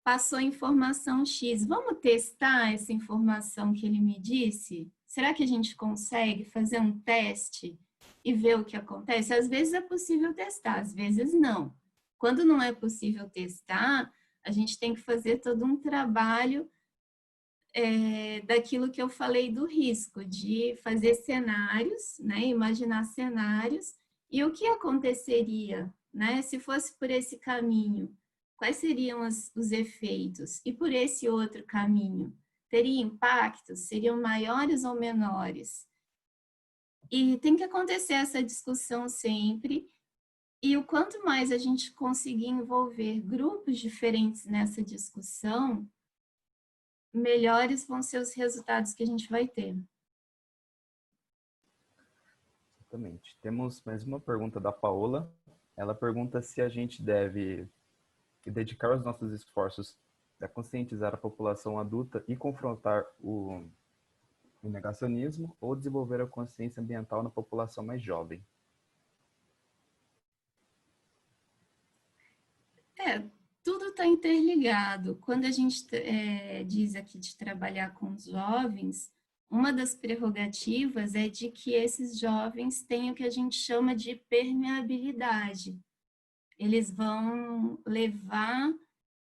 passou informação X. Vamos testar essa informação que ele me disse? Será que a gente consegue fazer um teste e ver o que acontece? Às vezes é possível testar, às vezes não. Quando não é possível testar, a gente tem que fazer todo um trabalho daquilo que eu falei do risco, de fazer cenários, né? Imaginar cenários e o que aconteceria, né? Se fosse por esse caminho, quais seriam os efeitos? E por esse outro caminho, teria impactos? Seriam maiores ou menores? E tem que acontecer essa discussão sempre. E o quanto mais a gente conseguir envolver grupos diferentes nessa discussão, melhores vão ser os resultados que a gente vai ter. Exatamente. Temos mais uma pergunta da Paola. Ela pergunta se a gente deve dedicar os nossos esforços a conscientizar a população adulta e confrontar o negacionismo ou desenvolver a consciência ambiental na população mais jovem. Tudo está interligado. Quando a gente diz aqui de trabalhar com os jovens, uma das prerrogativas é de que esses jovens tenham o que a gente chama de permeabilidade. Eles vão levar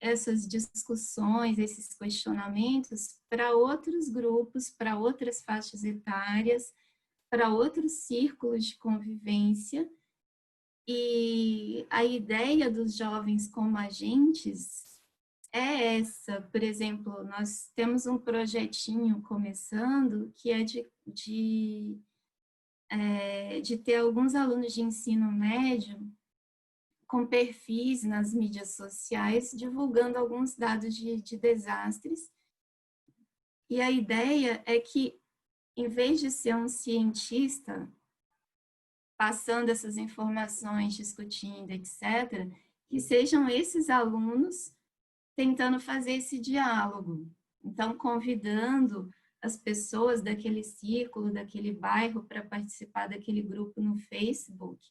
essas discussões, esses questionamentos para outros grupos, para outras faixas etárias, para outros círculos de convivência. E a ideia dos jovens como agentes é essa. Por exemplo, nós temos um projetinho começando que é de ter alguns alunos de ensino médio com perfis nas mídias sociais, divulgando alguns dados de desastres. E a ideia é que, em vez de ser um cientista passando essas informações, discutindo, etc., que sejam esses alunos tentando fazer esse diálogo. Então, convidando as pessoas daquele círculo, daquele bairro, para participar daquele grupo no Facebook.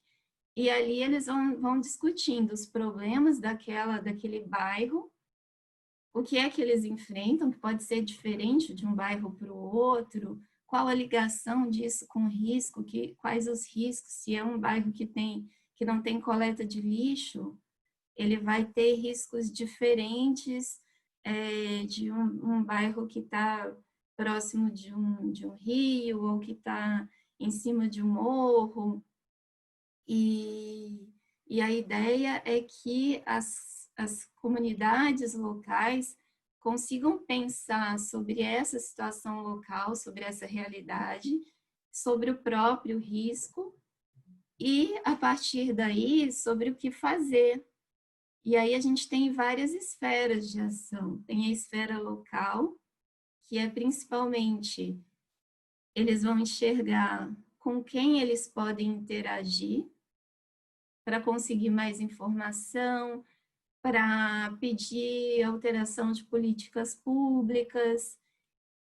E ali eles vão discutindo os problemas daquele bairro, o que é que eles enfrentam, que pode ser diferente de um bairro para o outro, qual a ligação disso com o risco, quais os riscos, se é um bairro que não tem coleta de lixo, ele vai ter riscos diferentes de um bairro que está próximo de um rio ou que está em cima de um morro. E a ideia é que as comunidades locais consigam pensar sobre essa situação local, sobre essa realidade, sobre o próprio risco e, a partir daí, sobre o que fazer. E aí a gente tem várias esferas de ação. Tem a esfera local, que é principalmente eles vão enxergar com quem eles podem interagir para conseguir mais informação, para pedir alteração de políticas públicas,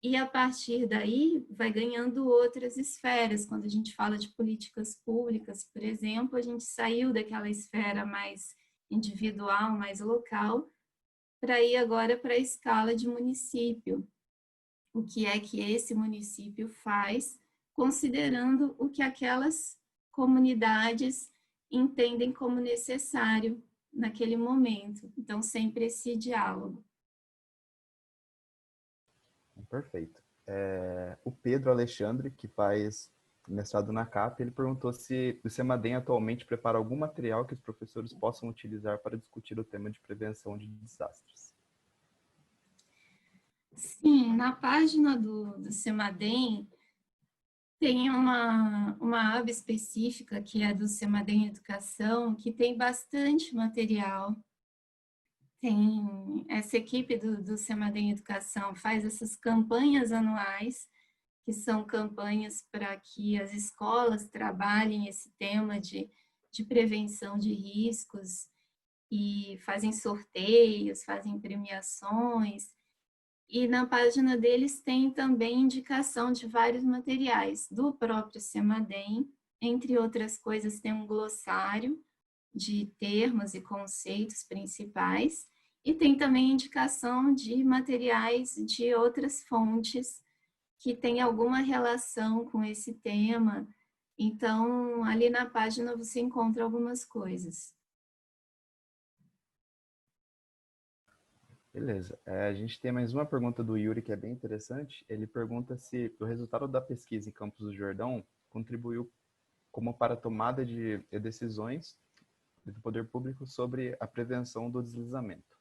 e a partir daí vai ganhando outras esferas. Quando a gente fala de políticas públicas, por exemplo, a gente saiu daquela esfera mais individual, mais local, para ir agora para a escala de município. O que é que esse município faz, considerando o que aquelas comunidades entendem como necessário naquele momento. Então, sempre esse diálogo. Perfeito. O Pedro Alexandre, que faz mestrado na CAP, ele perguntou se o CEMADEM atualmente prepara algum material que os professores possam utilizar para discutir o tema de prevenção de desastres. Sim, na página do CEMADEM tem uma aba específica que é do CEMADEM Educação, que tem bastante material. Tem essa equipe do CEMADEM Educação faz essas campanhas anuais, que são campanhas para que as escolas trabalhem esse tema de prevenção de riscos e fazem sorteios, fazem premiações. E na página deles tem também indicação de vários materiais do próprio CEMADEM, entre outras coisas, tem um glossário de termos e conceitos principais, e tem também indicação de materiais de outras fontes que têm alguma relação com esse tema. Então, ali na página você encontra algumas coisas. Beleza. A gente tem mais uma pergunta do Yuri que é bem interessante. Ele pergunta se o resultado da pesquisa em Campos do Jordão contribuiu como para a tomada de decisões do poder público sobre a prevenção do deslizamento.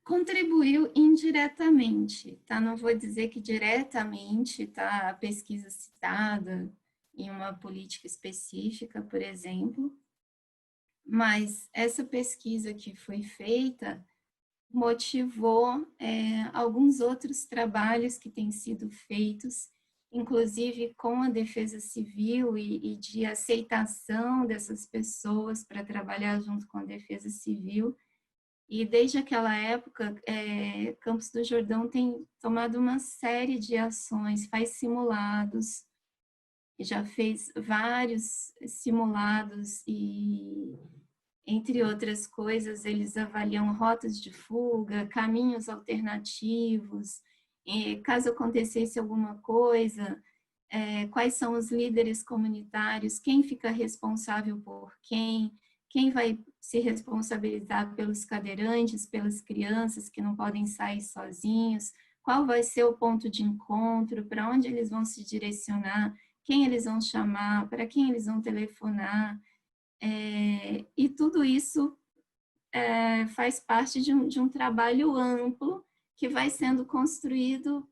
Contribuiu indiretamente, tá? Não vou dizer que diretamente, tá? A pesquisa citada em uma política específica, por exemplo, mas essa pesquisa que foi feita motivou alguns outros trabalhos que têm sido feitos, inclusive com a defesa civil e de aceitação dessas pessoas para trabalhar junto com a defesa civil. E desde aquela época, Campos do Jordão tem tomado uma série de ações, faz simulados, já fez vários simulados e, entre outras coisas, eles avaliam rotas de fuga, caminhos alternativos, caso acontecesse alguma coisa, quais são os líderes comunitários, quem fica responsável por quem vai se responsabilizar pelos cadeirantes, pelas crianças que não podem sair sozinhos, qual vai ser o ponto de encontro, para onde eles vão se direcionar, quem eles vão chamar, para quem eles vão telefonar. E tudo isso faz parte de um trabalho amplo que vai sendo construído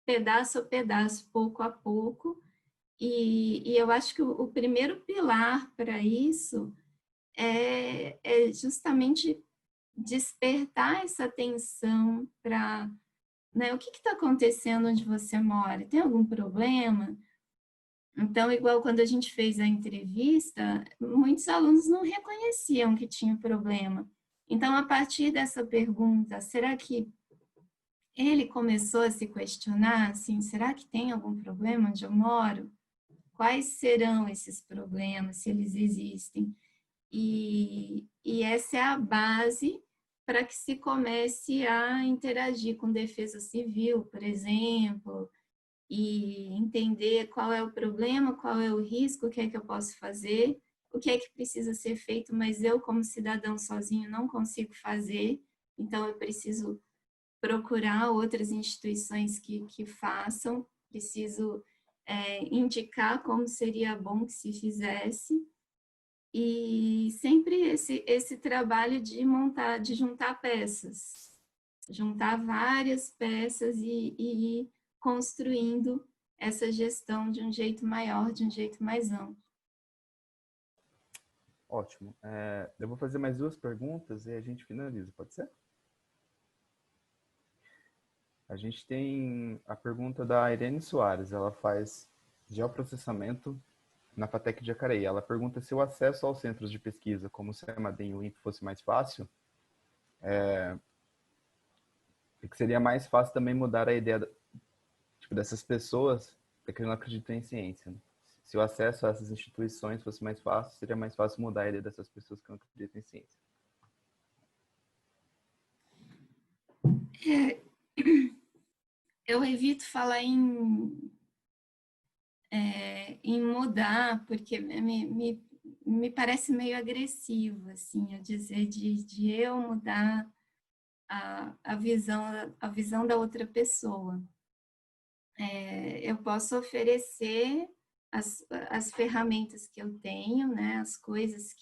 pedaço a pedaço, pouco a pouco. E eu acho que o primeiro pilar para isso é justamente despertar essa atenção para, né, o que está acontecendo onde você mora? Tem algum problema? Então, igual quando a gente fez a entrevista, muitos alunos não reconheciam que tinha problema. Então, a partir dessa pergunta, será que ele começou a se questionar, assim, será que tem algum problema onde eu moro? Quais serão esses problemas, se eles existem? E essa é a base para que se comece a interagir com defesa civil, por exemplo, e entender qual é o problema, qual é o risco, o que é que eu posso fazer, o que é que precisa ser feito, mas eu, como cidadão sozinho, não consigo fazer, então eu preciso procurar outras instituições que façam, preciso indicar como seria bom que se fizesse, e sempre esse trabalho de montar, de juntar peças, juntar várias peças e ir construindo essa gestão de um jeito maior, de um jeito mais amplo. Ótimo. Eu vou fazer mais duas perguntas e a gente finaliza, pode ser? A gente tem a pergunta da Irene Soares, ela faz geoprocessamento na FATEC de Jacareí. Ela pergunta se o acesso aos centros de pesquisa, como o CEMADEM e o INPE, fosse mais fácil, e que seria mais fácil também mudar a ideia dessas pessoas que não acreditam em ciência. Né? Se o acesso a essas instituições fosse mais fácil, seria mais fácil mudar a ideia dessas pessoas que não acreditam em ciência. Eu evito falar em mudar, porque me parece meio agressivo, assim, eu dizer de eu mudar a visão da outra pessoa. Eu posso oferecer as ferramentas que eu tenho, né, as coisas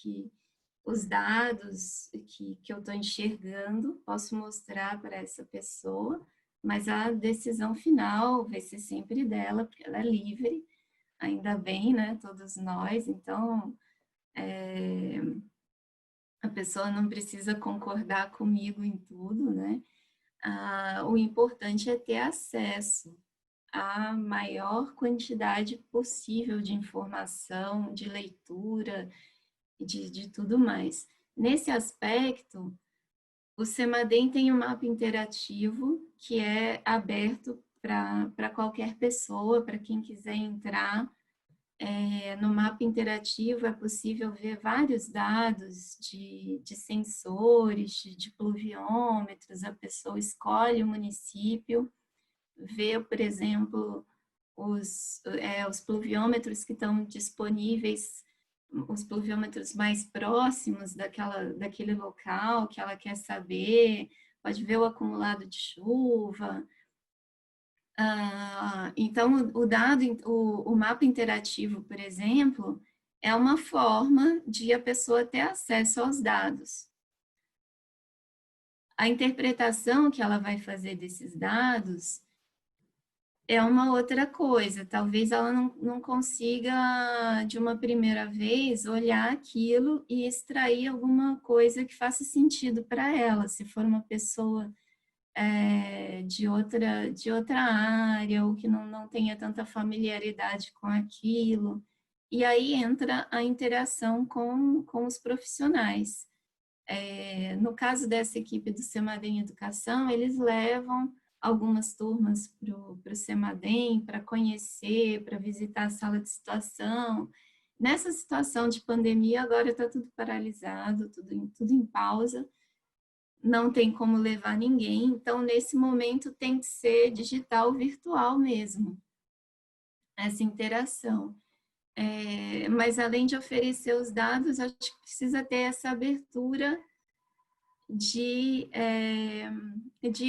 os dados que eu estou enxergando, posso mostrar para essa pessoa, mas a decisão final vai ser sempre dela, porque ela é livre, ainda bem, né, todos nós, então a pessoa não precisa concordar comigo em tudo, né? O importante é ter acesso à maior quantidade possível de informação, de leitura, de tudo mais. Nesse aspecto, O CEMADEM tem um mapa interativo que é aberto para qualquer pessoa, para quem quiser entrar. No mapa interativo é possível ver vários dados de sensores, de pluviômetros, a pessoa escolhe o município, vê, por exemplo, os pluviômetros que estão disponíveis, os pluviômetros mais próximos daquele local que ela quer saber, pode ver o acumulado de chuva. Então, o mapa interativo, por exemplo, é uma forma de a pessoa ter acesso aos dados. A interpretação que ela vai fazer desses dados é uma outra coisa. Talvez ela não consiga, de uma primeira vez, olhar aquilo e extrair alguma coisa que faça sentido para ela. Se for uma pessoa de outra área, ou que não tenha tanta familiaridade com aquilo. E aí entra a interação com os profissionais. No caso dessa equipe do CEMADEM Educação, eles levam algumas turmas para o CEMADEM para conhecer, para visitar a sala de situação. Nessa situação de pandemia, agora está tudo paralisado, tudo em pausa, não tem como levar ninguém, então nesse momento tem que ser digital, virtual mesmo, essa interação. Mas além de oferecer os dados, acho que precisa ter essa abertura de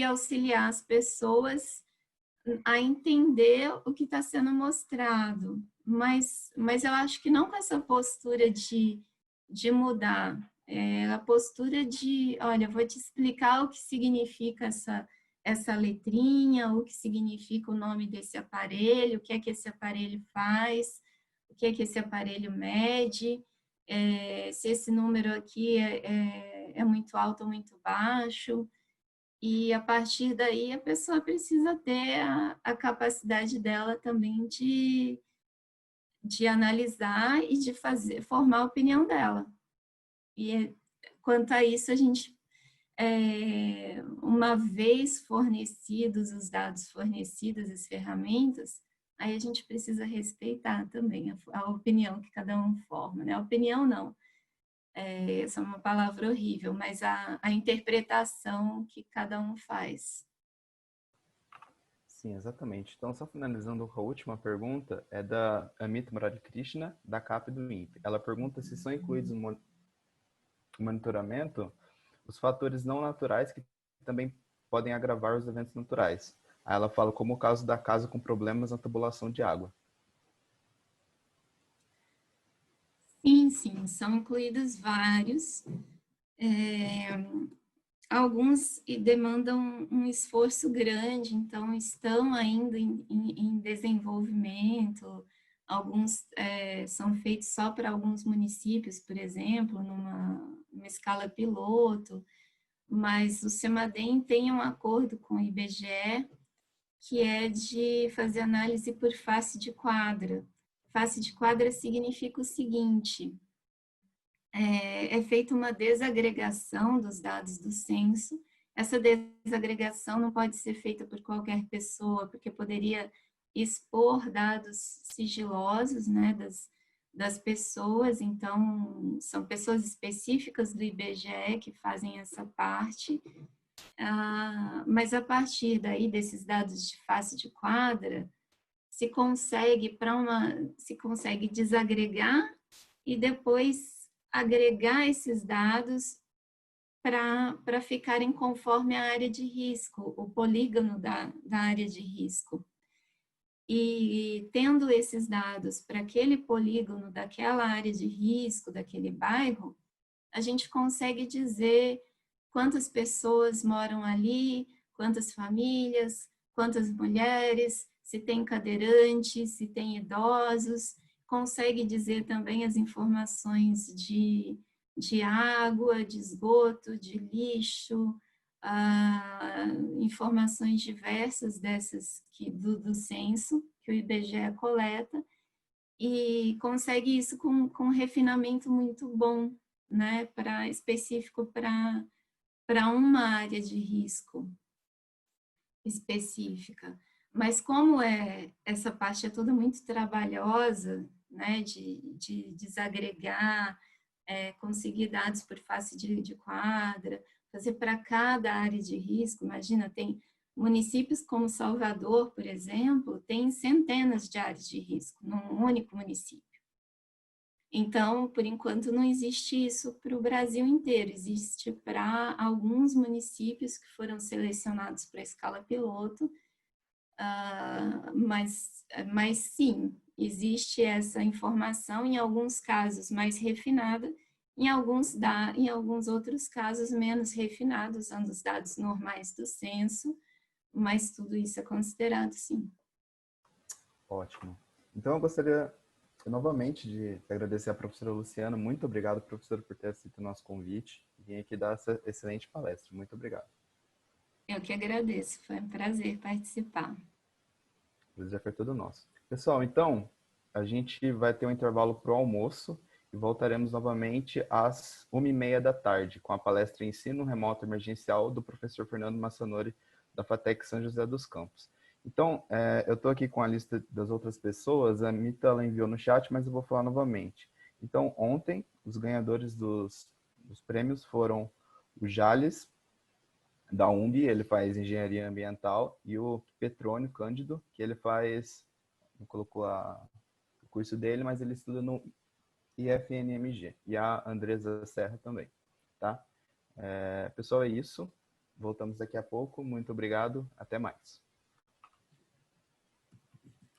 auxiliar as pessoas a entender o que está sendo mostrado, mas eu acho que não com essa postura de mudar, a postura de, olha, vou te explicar o que significa essa letrinha, o que significa o nome desse aparelho, o que é que esse aparelho faz, o que é que esse aparelho mede, se esse número aqui é muito alto ou muito baixo. E a partir daí a pessoa precisa ter a capacidade dela também de analisar e de formar a opinião dela. E quanto a isso, a gente, uma vez fornecidos os dados, fornecidas as ferramentas, aí a gente precisa respeitar também a opinião que cada um forma, né? A opinião não, essa é uma palavra horrível, mas a interpretação que cada um faz. Sim, exatamente. Então, só finalizando com a última pergunta, é da Amit Murali Krishna, da CAP do INPE. Ela pergunta se são incluídos no monitoramento os fatores não naturais que também podem agravar os eventos naturais. Aí ela fala como o caso da casa com problemas na tubulação de água. Sim, são incluídos vários. Alguns demandam um esforço grande, então estão ainda em desenvolvimento. Alguns são feitos só para alguns municípios, por exemplo, numa escala piloto, mas o CEMADEM tem um acordo com o IBGE, que é de fazer análise por face de quadra. Face de quadra significa o seguinte: é feita uma desagregação dos dados do censo. Essa desagregação não pode ser feita por qualquer pessoa, porque poderia expor dados sigilosos, né, das pessoas. Então, são pessoas específicas do IBGE que fazem essa parte. Mas a partir daí, desses dados de face de quadra, se consegue desagregar e depois agregar esses dados para ficarem conforme a área de risco, o polígono da área de risco. E tendo esses dados para aquele polígono daquela área de risco, daquele bairro, a gente consegue dizer quantas pessoas moram ali, quantas famílias, quantas mulheres, se tem cadeirantes, se tem idosos, consegue dizer também as informações de água, de esgoto, de lixo, informações diversas dessas do censo que o IBGE coleta, e consegue isso com um refinamento muito bom, né, específico para uma área de risco específica. Mas como essa parte é toda muito trabalhosa, né, de desagregar, conseguir dados por face de quadra, fazer para cada área de risco, imagina, tem municípios como Salvador, por exemplo, tem centenas de áreas de risco num único município. Então, por enquanto, não existe isso para o Brasil inteiro, existe para alguns municípios que foram selecionados para a escala piloto, mas sim, existe essa informação, em alguns casos mais refinada, em alguns outros casos menos refinada, usando os dados normais do censo, mas tudo isso é considerado, sim. Ótimo. Então, eu gostaria novamente de agradecer à professora Luciana. Muito obrigado, professora, por ter aceito o nosso convite e vir aqui dar essa excelente palestra. Muito obrigado. Eu que agradeço, foi um prazer participar. O prazer foi todo nosso. Pessoal, então, a gente vai ter um intervalo para o almoço e voltaremos novamente às 1h30 da tarde com a palestra Ensino Remoto Emergencial do professor Fernando Massanori, da FATEC São José dos Campos. Então, eu estou aqui com a lista das outras pessoas, a Mita ela enviou no chat, mas eu vou falar novamente. Então, ontem, os ganhadores dos prêmios foram o Jales, da UMB, ele faz engenharia ambiental, e o Petrônio Cândido, que ele faz, não colocou o curso dele, mas ele estuda no IFNMG, e a Andresa Serra também, tá? Pessoal, é isso. Voltamos daqui a pouco. Muito obrigado. Até mais.